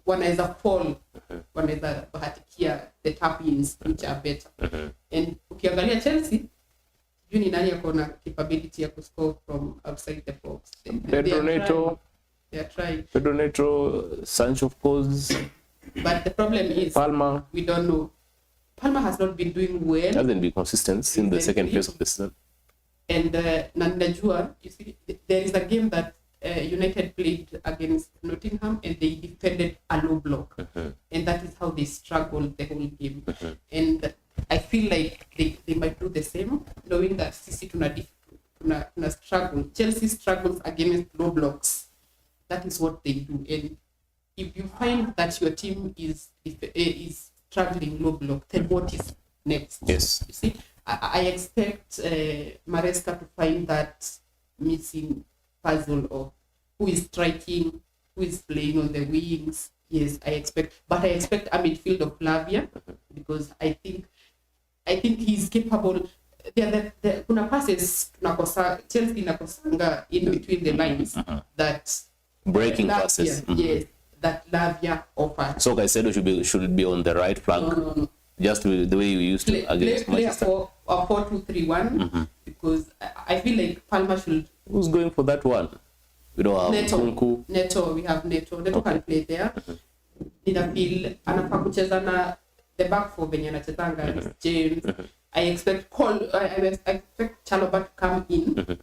wanaweza fall, wanaweza bahatikia the tap-ins which are better. And ukiangalia Chelsea, you ni nani yako na capability ya kuscore from outside the box. Pedro Neto. They are trying. Pedro Neto, Sancho, of course. But the problem is, Palmer. We don't know. Palmer has not been doing well. Hasn't been consistent in the second phase of the season. And Najua, you see, there is a game that United played against Nottingham and they defended a low block. And that is how they struggled the whole game. And I feel like they might do the same, knowing that Sisi tuna struggle. Chelsea struggles against low blocks. That is what they do. And if you find that your team is struggling low block, then what is next? Yes. You see, I expect Maresca to find that missing puzzle of who is striking, who is playing on the wings. Yes, I expect a midfield of Lavia because I think he's capable. Kuna passes Chelsea nakosanga in between the lines that breaking passes. Yes, that Lavia offers. So Caicedo should be on the right flank. No. Just the way you used to against Manchester. Play a 4-2-3-1 because I feel like Palmer should. Who's going for that one? We don't have Neto. We have Neto. Neto can play there. Nina feel anafaa kucheza na the back four venye anachezanga James. I expect Chalobah to come in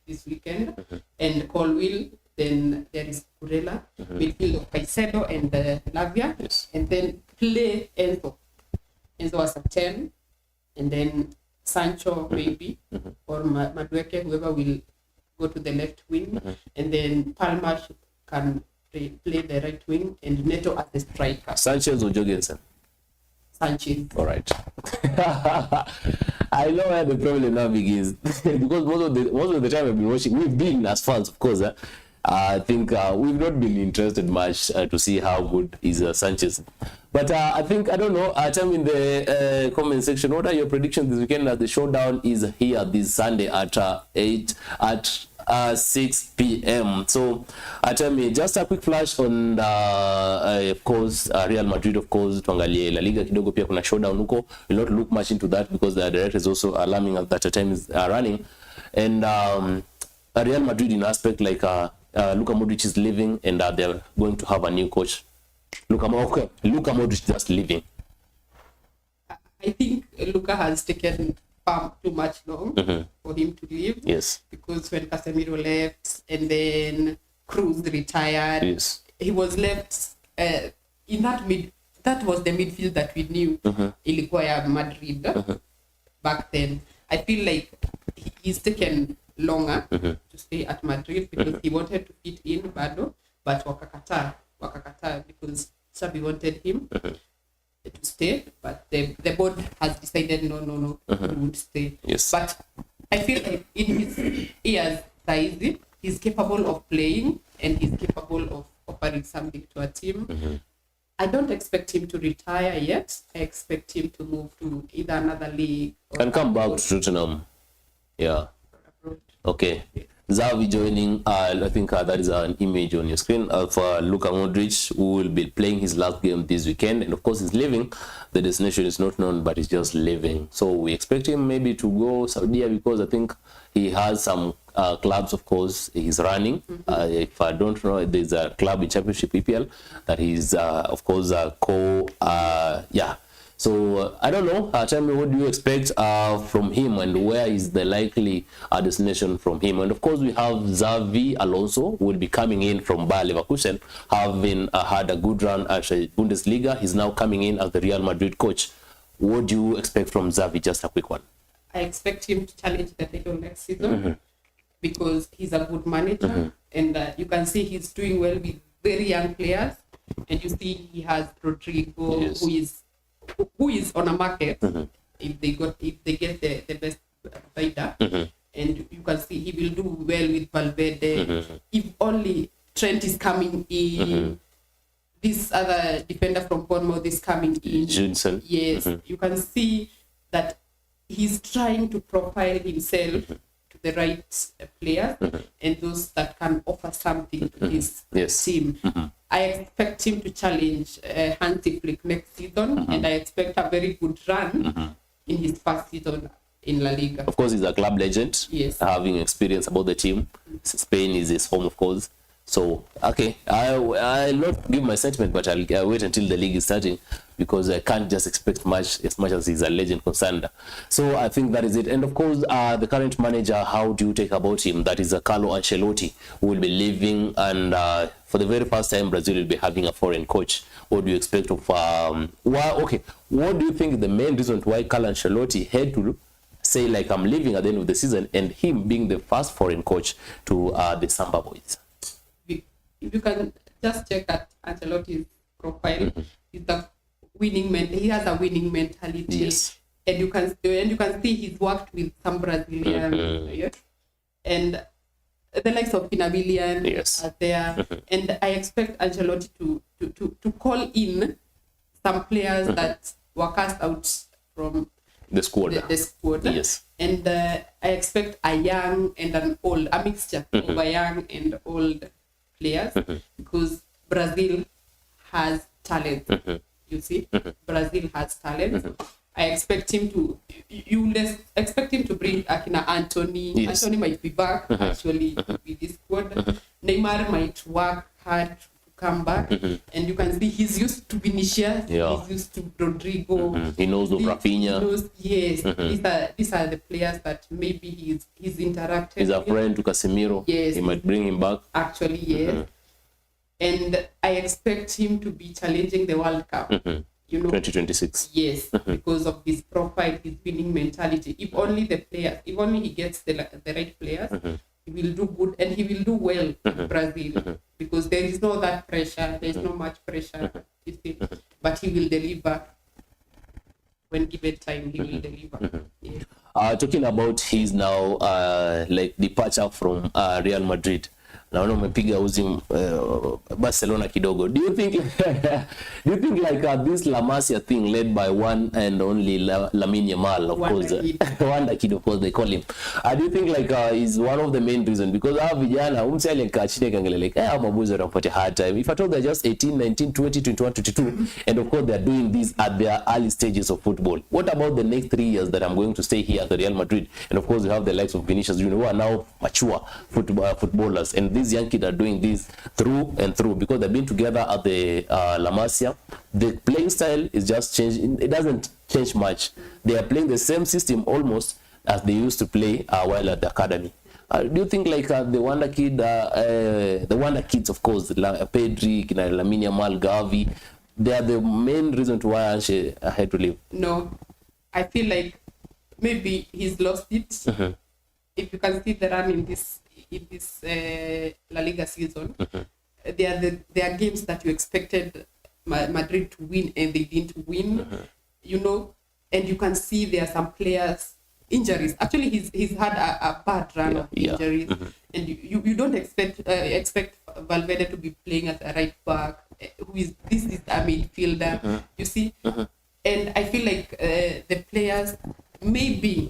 this weekend and Colwill. Then there is Kurela, midfield of Caicedo and Lavia, and then play Enzo. Enzo as a 10, and then Sancho maybe, or Madueke, whoever will go to the left wing, and then Palmer can play the right wing, and Neto as the striker. Sanchez or Jorgensen? Sanchez. All right. I know where the problem now begins because most of the time I've been watching, we've been as fans, of course. I think we've not been interested much to see how good is Sanchez. But I think, I don't know, tell me in the comment section, what are your predictions this weekend? The showdown is here this Sunday at 6 p.m. So tell me, just a quick flash on, of course, Real Madrid, of course, tuangalie La Liga kidogo pia kuna showdown huko. We'll not look much into that because the director is also alarming that the time is running. And Real Madrid in aspect like Luka Modric is leaving and they're going to have a new coach. Luka Modric just leaving. I think Luka has taken too much long for him to leave. Yes. Because when Casemiro left and then Cruz retired, yes, he was left in that was the midfield that we knew ilikuwa ya Madrid back then. I feel like he's taken longer to stay at Madrid because he wanted to fit in Bado, but wakakata because Xavi wanted him to stay, but the board has decided no, he would stay. Yes. But I feel like in his years, he's capable of playing and he's capable of offering something to a team. I don't expect him to retire yet. I expect him to move to either another league and come back to Tottenham. Yeah. Abroad. Okay. Xavi joining, I think that is an image on your screen of Luka Modric, who will be playing his last game this weekend. And of course, he's leaving. The destination is not known, but he's just leaving. So we expect him maybe to go Saudi because I think he has some clubs, of course, he's running. If I don't know, there's a club in Championship EPL that he's, of course, yeah. So I don't know. Tell me, what do you expect from him, and where is the likely destination from him? And of course, we have Xavi Alonso, who will be coming in from Bayer Leverkusen, having had a good run at Bundesliga. He's now coming in as the Real Madrid coach. What do you expect from Xavi? Just a quick one. I expect him to challenge the title next season because he's a good manager, and you can see he's doing well with very young players. And you see he has Rodrigo, who is on a market if they get the best bidder, and you can see he will do well with Valverde. If only Trent is coming in, this other defender from Bournemouth is coming in. Johnson. Yes, you can see that he's trying to profile himself to the right players and those that can offer something to his team. I expect him to challenge Hansi Flick next season, and I expect a very good run in his first season in La Liga. Of course, he's a club legend, having experience about the team. Spain is his home, of course. So, okay, I'll not give my sentiment, but I'll wait until the league is starting because I can't just expect much as much as he's a legend concerned. So I think that is it. And of course, the current manager, how do you take about him? That is Carlo Ancelotti, who will be leaving, and for the very first time, Brazil will be having a foreign coach. What do you expect of? What do you think the main reason why Carlo Ancelotti had to say like I'm leaving at the end of the season, and him being the first foreign coach to the Samba Boys? If you can just check at Ancelotti's profile, he's a he has a winning mentality. Yes. And you can see he's worked with some Brazilians, and the likes of Pinavillian are there. And I expect Ancelotti to call in some players that were cast out from the squad. The squad. Yes. And I expect a young and an old, a mixture of a young and old players, because Brazil has talent. You see, Brazil has talent. I expect him to. You expect him to bring Akina Anthony. Yes. Anthony might be back actually with this squad. Neymar might work hard to come back, and you can see he's used to Vinicius. He's used to Rodrigo. He knows of Rafinha. These are the players that maybe he's interacted. He's a friend to Casemiro. Yes, he might bring him back. Actually, yes. And I expect him to be challenging the World Cup. 2026. Yes, because of his profile, his winning mentality. If only he gets the right players, he will do good and he will do well in Brazil, because there is no that pressure. There is no much pressure, but he will deliver when given time. He will deliver. Talking about his now departure from Real Madrid. Naona umepiga uzi Barcelona kidogo. Do you think this La Masia thing led by one and only Lamine Yamal, of course, Wonder Kid, of course they call him. Do you think is one of the main reasons? Because our vijana umsele kachine kangele mabuzi wanampatia hard time. If at all they're just 18, 19, 20, 21, 22, and of course they're doing this at their early stages of football. What about the next 3 years that I'm going to stay here at the Real Madrid? And of course we have the likes of Vinicius Junior, who are now mature footballers, and these young kids are doing this through and through because they've been together at the La Masia. The playing style is just changing. It doesn't change much. They are playing the same system almost as they used to play while at the academy. Do you think the Wonder Kids, of course, Pedri, Lamine Yamal, Gavi, they are the main reason why Anche had to leave? No, I feel like maybe he's lost it. if you can see the run in this La Liga season, there are games that you expected Madrid to win and they didn't win, you know, and you can see there are some players injuries. Actually, he's had a bad run of injuries, and you don't expect Valverde to be playing as a right back. This is a midfielder, you see, and I feel like the players maybe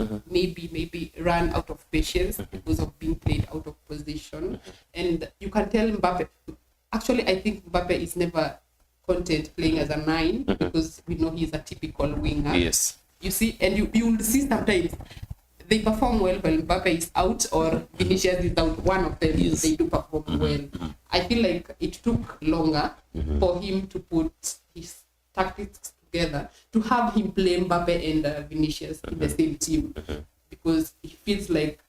run out of patience because of being played out of position, and you can tell Mbappe. Actually, I think Mbappe is never content playing as a 9 because we know he's a typical winger. Yes. You see, and you will see sometimes they perform well when Mbappe is out or Vinicius is out. One of them, they do perform well. I feel like it took longer for him to put his tactics together to have him play Mbappe and Vinicius in the same team, because it feels like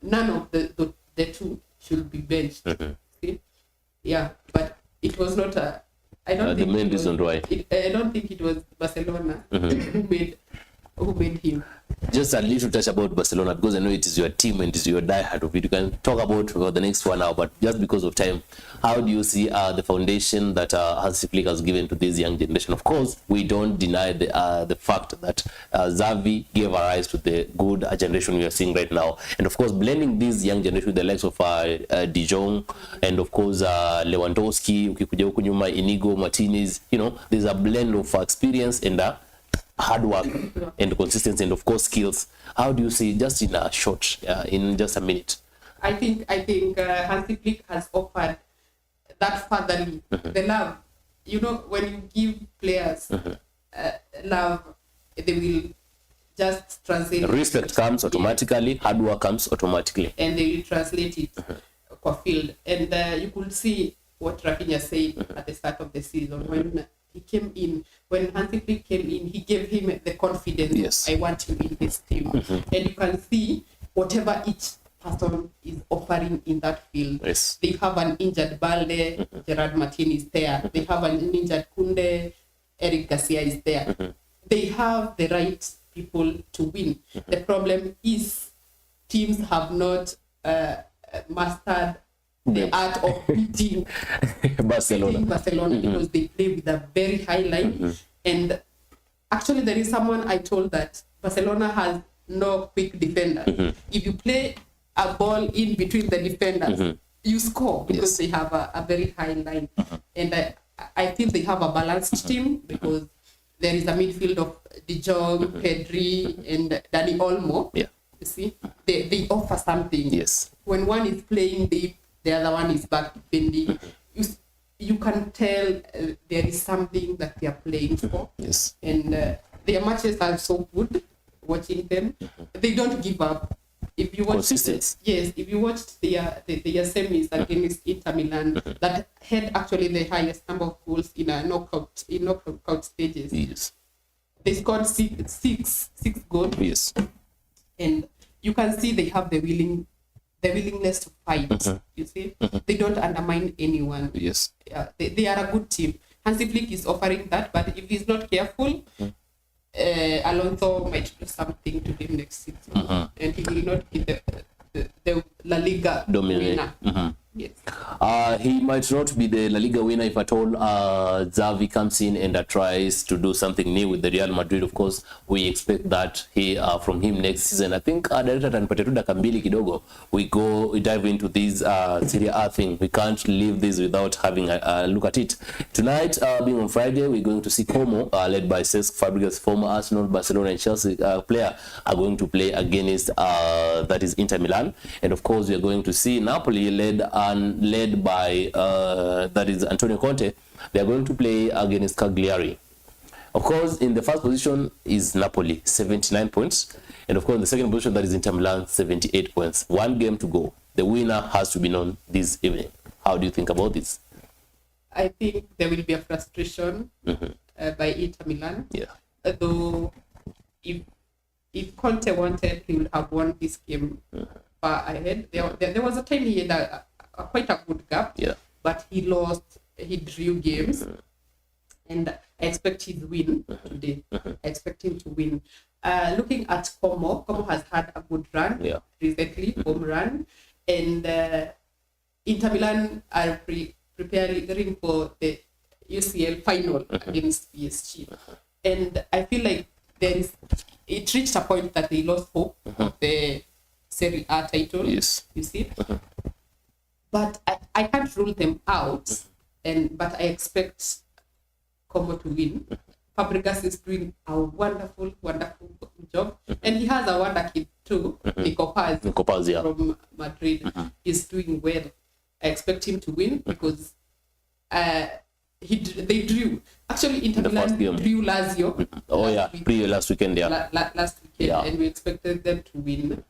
none of the two should be benched. See? Yeah, but it was not a. I don't think the main reason why. I don't think it was Barcelona who made him. Just a little touch about Barcelona, because I know it is your team and it is your diehard of it. You can talk about for the next 1 hour, but just because of time, how do you see the foundation that Hansi Flick has given to this young generation? Of course, we don't deny the fact that Xavi gave rise to the good generation we are seeing right now. And of course, blending this young generation with the likes of De Jong and of course Lewandowski, ukikuja huku nyuma, Inigo Martinez, you know, there's a blend of experience and hard work and consistency and of course skills. How do you see, just in a short, in just a minute? I think Hansi Flick has offered that fatherly, the love. You know, when you give players love, they will just translate. Respect comes automatically, hard work comes automatically, and they will translate it for field. And you could see what Rafinha said at the start of the season when he came in. When Hansi Flick came in, he gave him the confidence. Yes. I want you in this team. And you can see whatever each person is offering in that field. Yes. They have an injured Balde, Gerard Martin is there. They have an injured Kunde, Eric Garcia is there. They have the right people to win. The problem is teams have not mastered the art of beating Barcelona because they play with a very high line. And actually, there is someone I told that Barcelona has no quick defender. If you play a ball in between the defenders, you score because they have a very high line. And I feel they have a balanced team because there is a midfield of De Jong, Pedri, and Dani Olmo. Yeah. You see, they offer something. Yes. When one is playing deep, the other one is back defending. You can tell there is something that they are playing for. Yes. And their matches are so good. Watching them, they don't give up. If you watch, consistency. Yes, if you watched their semis against Inter Milan, that had actually the highest number of goals in a knockout stages. Yes. They scored six goals. Yes. And you can see they have the willingness to fight. You see, they don't undermine anyone. Yes. They are a good team. Hansi Flick is offering that, but if he's not careful, Alonso might do something to him next season, and he will not be the La Liga dominant winner. Yes. He might not be the La Liga winner if at all Xavi comes in and tries to do something new with the Real Madrid. Of course, we expect that from him next season. I think director Tanipate tu dakika mbili kidogo we dive into this Serie A thing. We can't leave this without having a look at it. Tonight, being on Friday, we're going to see Como, led by Cesc Fabregas, former Arsenal, Barcelona, and Chelsea player, are going to play against that is Inter Milan, and of course we are going to see Napoli led by that is Antonio Conte. They are going to play against Cagliari. Of course, in the first position is Napoli, 79 points. And of course, in the second position, that is Inter Milan, 78 points. One game to go. The winner has to be known this evening. How do you think about this? I think there will be a frustration by Inter Milan. Yeah. Though, if Conte wanted, he would have won this game far ahead. There was a time he had quite a good gap, but he drew games, and I expect his win today. I expect him to win. looking at Como has had a good run recently, home run, and Inter Milan are preparing for the UCL final against PSG, and I feel like it reached a point that they lost hope of the Serie A title. Yes. You see, but I can't rule them out, but I expect Como to win. Fabregas is doing a wonderful job, and he has a wonder kid too, Nico Paz from Madrid. Is doing well. I expect him to win because they drew. Actually, Inter Milan drew Lazio. Last weekend, last weekend, and we expected them to win.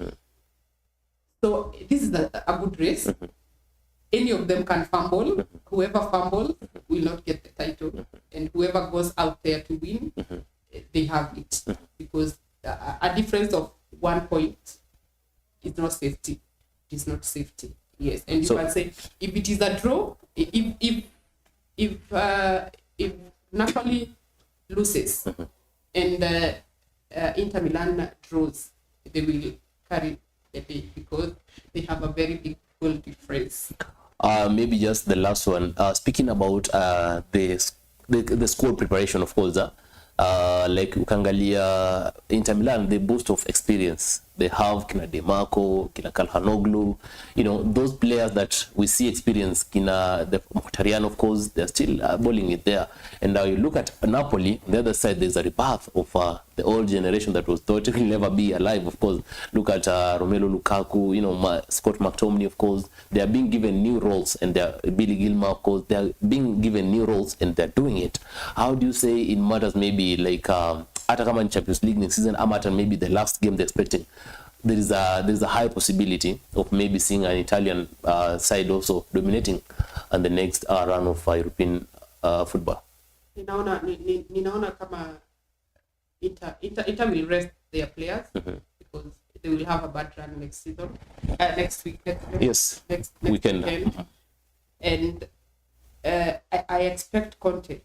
So this is a good race. Any of them can fumble. Whoever fumbles will not get the title, and whoever goes out there to win, they have it, because a difference of 1 point is not safety. It is not safety. Yes, and you can say if it is a draw, if Napoli loses and Inter Milan draws, they will carry the day because they have a very big goal difference. Maybe just the last one. Speaking about the squad preparation, of course, like ukangalia Inter Milan, they boast of experience. They have Kina Demarco, Kina Calhanoglu, those players that we see experience. Kina the Mkhitaryan, of course, they're still bowling it there. And now you look at Napoli, on the other side, there's a rebirth of the old generation that was thought will never be alive, of course. Look at Romelu Lukaku, Scott McTominay, of course. They are being given new roles, and Billy Gilmour, of course. They are being given new roles, and they're doing it. How do you say in matters maybe like Atacama in Champions League next season, Amatan maybe the last game they're expecting? There's a high possibility of maybe seeing an Italian side also dominating on the next run of European football. Ninaona kama Inter will rest their players because they will have a bad run next season. Next weekend. And I expect Conte.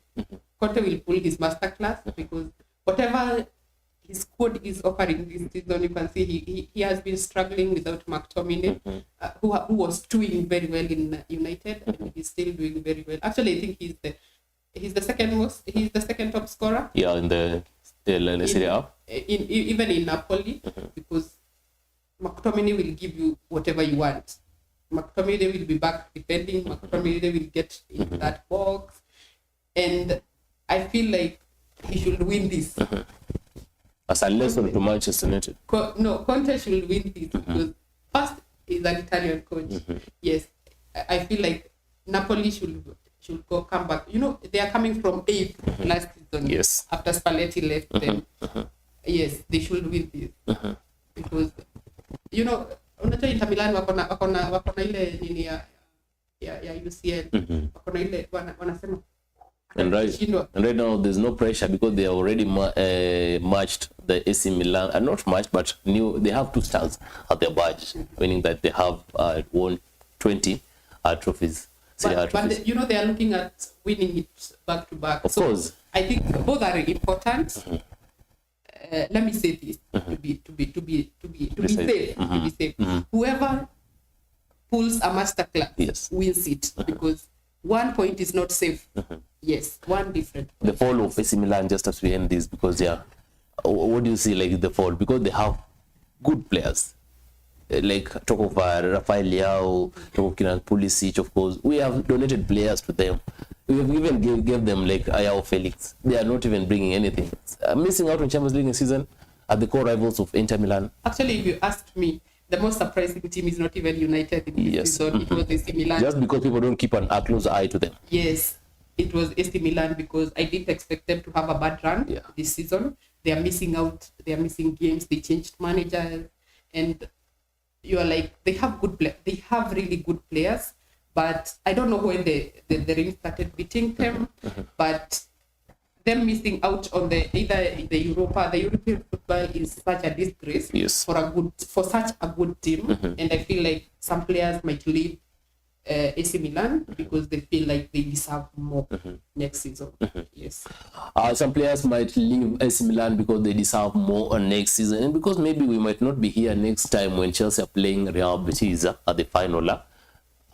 Conte will pull his masterclass because whatever his squad is offering this season, you can see he has been struggling without McTominay, who was doing very well in United, and he's still doing very well. Actually, I think he's the second top scorer. Yeah, in the Serie A. Even in Napoli, because McTominay will give you whatever you want. McTominay will be back defending. McTominay will get into that box, and I feel like he should win this. As a lesson to Manchester United. Conte should win this because first he's an Italian coach. Yes, I feel like Napoli should come back. They are coming from 8th last season. Yes. After Spalletti left them. Yes, they should win this because unajua Inter Milan wako na ile nini ya UCL. Wako na ile wanasema. And right now, there's no pressure because they already matched the AC Milan. Not matched, but they have 2 stars at their badge, meaning that they have won 20 trophies. But they are looking at winning it back to back. Of course. I think both are important. Let me say this to be safe. Whoever pulls a masterclass wins it because 1 point is not safe. Yes, one different. The fall of AC Milan, just as we end this, because what do you see like the fall? Because they have good players. Like talk of Rafael Leao, talk of Kinan Pulisic, of course. We have donated players to them. We have even gave them like Ayao Felix. They are not even bringing anything. Missing out on Champions League season are the core rivals of Inter Milan. Actually, if you asked me, the most surprising team is not even United in this season. It was AC Milan. Just because people don't keep a close eye to them. Yes, it was AC Milan because I didn't expect them to have a bad run this season. They are missing out. They are missing games. They changed managers, and you are like they have They have really good players, but I don't know when the ring started beating them. But them missing out on either the European football is such a disgrace for such a good team, and I feel like some players might leave AC Milan because they feel like they deserve more next season. Yes. Some players might leave AC Milan because they deserve more on next season, and because maybe we might not be here next time when Chelsea are playing Real Betis at the final.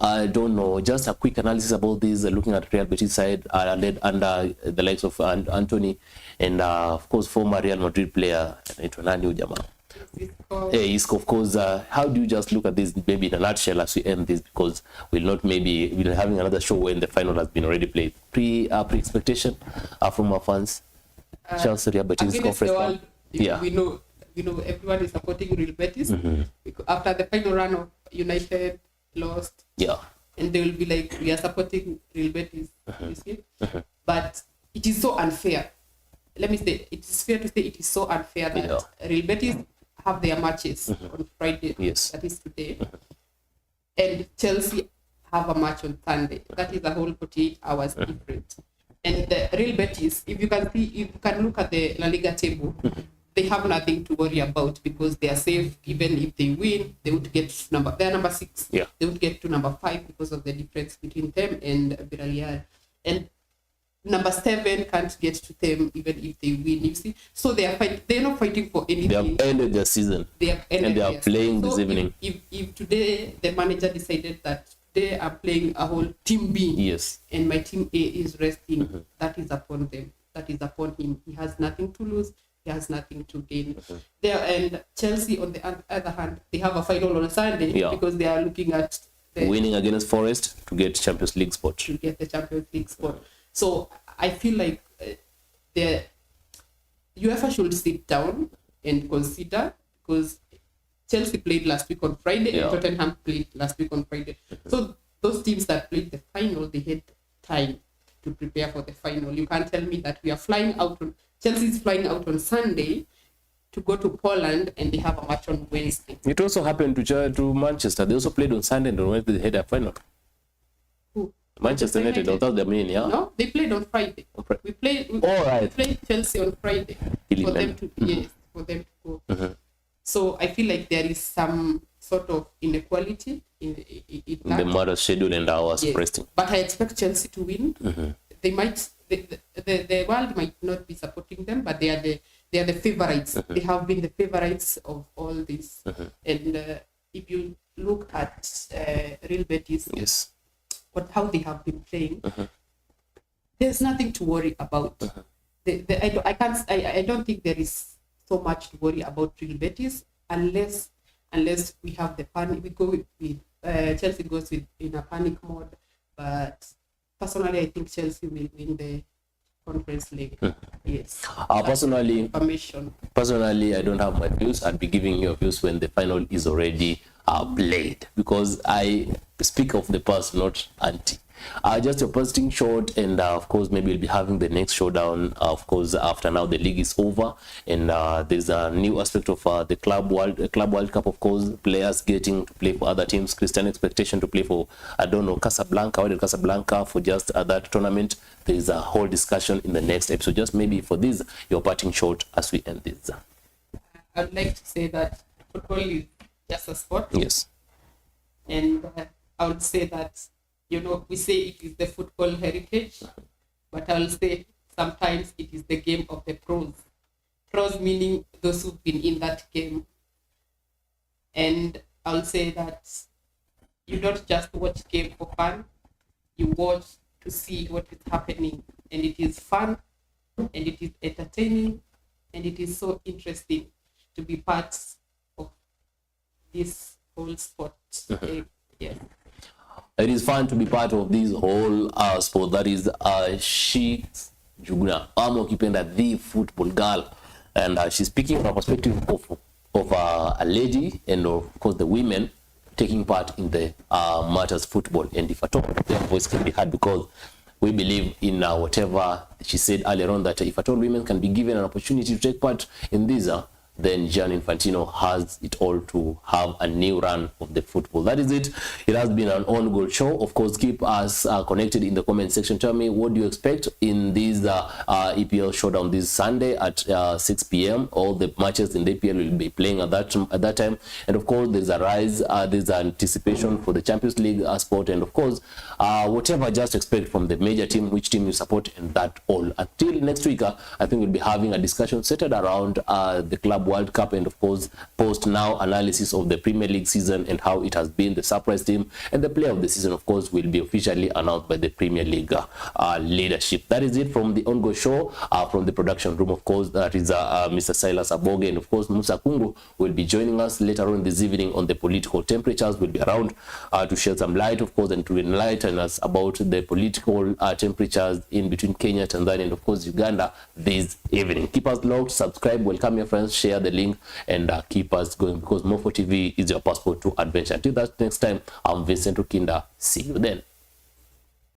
I don't know. Just a quick analysis about this, looking at Real Betis side, led under the likes of Anthony and, of course, former Real Madrid player, Isco, of course. How do you just look at this maybe in a nutshell as we end this, because we'll be having another show when the final has been already played. Pre-expectation from our fans. Chelsea, Real Betis conference. We know everyone is supporting Real Betis. After the final run of United lost, and they will be like, we are supporting Real Betis. You see? But it is so unfair. Let me say, it is fair to say it is so unfair that Real Betis have their matches on Friday, that is today, and Chelsea have a match on Sunday. That is a whole 48 hours different. And the Real Betis, if you can look at the La Liga table, they have nothing to worry about because they are safe. Even if they win, they would get they're number 6. They would get to number 5 because of the difference between them and Villarreal. And number 7 can't get to them even if they win, you see. So they're not fighting for anything. They have ended their season. And they are playing this evening. If today the manager decided that today I'm playing a whole team B, and my team A is resting, that is upon them. That is upon him. He has nothing to lose. He has nothing to gain. And Chelsea, on the other hand, they have a final on a Sunday because they are looking at winning against Forest to get Champions League spot. To get the Champions League spot. So I feel like the UEFA should sit down and consider, because Chelsea played last week on Friday and Tottenham played last week on Friday. So those teams that played the final, they had time to prepare for the final. You can't tell me that we are flying out on Chelsea is flying out on Sunday to go to Poland and they have a match on Wednesday. It also happened to Manchester. They also played on Sunday and on Wednesday they had a final. Who? Manchester United. That's the main, No, they played on Friday. We played Chelsea on Friday for them to go. So I feel like there is some sort of inequality in the matter schedule and hours resting. But I expect Chelsea to win. They might. The world might not be supporting them, but they are the favorites. They have been the favorites of all this. And if you look at Real Betis, how they have been playing, there's nothing to worry about. I don't think there is so much to worry about Real Betis unless we have the panic. We go with Chelsea goes in a panic mode, but personally, I think Chelsea will win the Conference League. Yes. Personally, I don't have my views. I'll be giving you views when the final is already played, because I speak of the past, not anti. Just a posting short, and of course maybe we'll be having the next showdown, of course, after now the league is over, and there's a new aspect of the Club World Cup, of course, players getting to play for other teams. Christian expectation to play for, I don't know, Casablanca for just that tournament. There's a whole discussion in the next episode. Just maybe for this, your parting short as we end this. I'd like to say that football is just a sport. Yes. And I would say that, we say it is the football heritage, but I'll say sometimes it is the game of the pros. Pros meaning those who've been in that game. And I'll say that you don't just watch game for fun, you watch to see what is happening. And it is fun, and it is entertaining, and it is so interesting to be part of this whole sport. Yes. It is fun to be part of this whole sport that is She's Juguna, Ukipenda, the football girl, and she's speaking from a perspective of a lady, and of course the women taking part in the matters football. And if at all their voice can be heard, because we believe in whatever she said earlier on, that if at all women can be given an opportunity to take part in these, then Gianni Infantino has it all to have a new run of the football. That is it. It has been an on-goal show. Of course, keep us connected in the comment section. Tell me, what do you expect in this EPL showdown this Sunday at 6 p.m. All the matches in the EPL will be playing at that time. And of course, there's a rise, there's anticipation for the Champions League sport. And of course, whatever just expect from the major team, which team you support, and that all. Until next week, I think we'll be having a discussion centered around the Club World Cup, and of course, post-now analysis of the Premier League season and how it has been, the surprise team, and the player of the season, of course, will be officially announced by the Premier League leadership. That is it from the On-Go show, from the production room. Of course, that is Mr. Silas Aboge, and of course, Musa Kungu will be joining us later on this evening on the political temperatures. Will be around to shed some light, of course, and to enlighten us about the political temperatures in between Kenya, Tanzania, and of course, Uganda this evening. Keep us logged, subscribe, welcome your friends, share the link, and keep us going, because Mofo TV is your passport to adventure. Until that next time, I'm Vincent Okinda. See you then.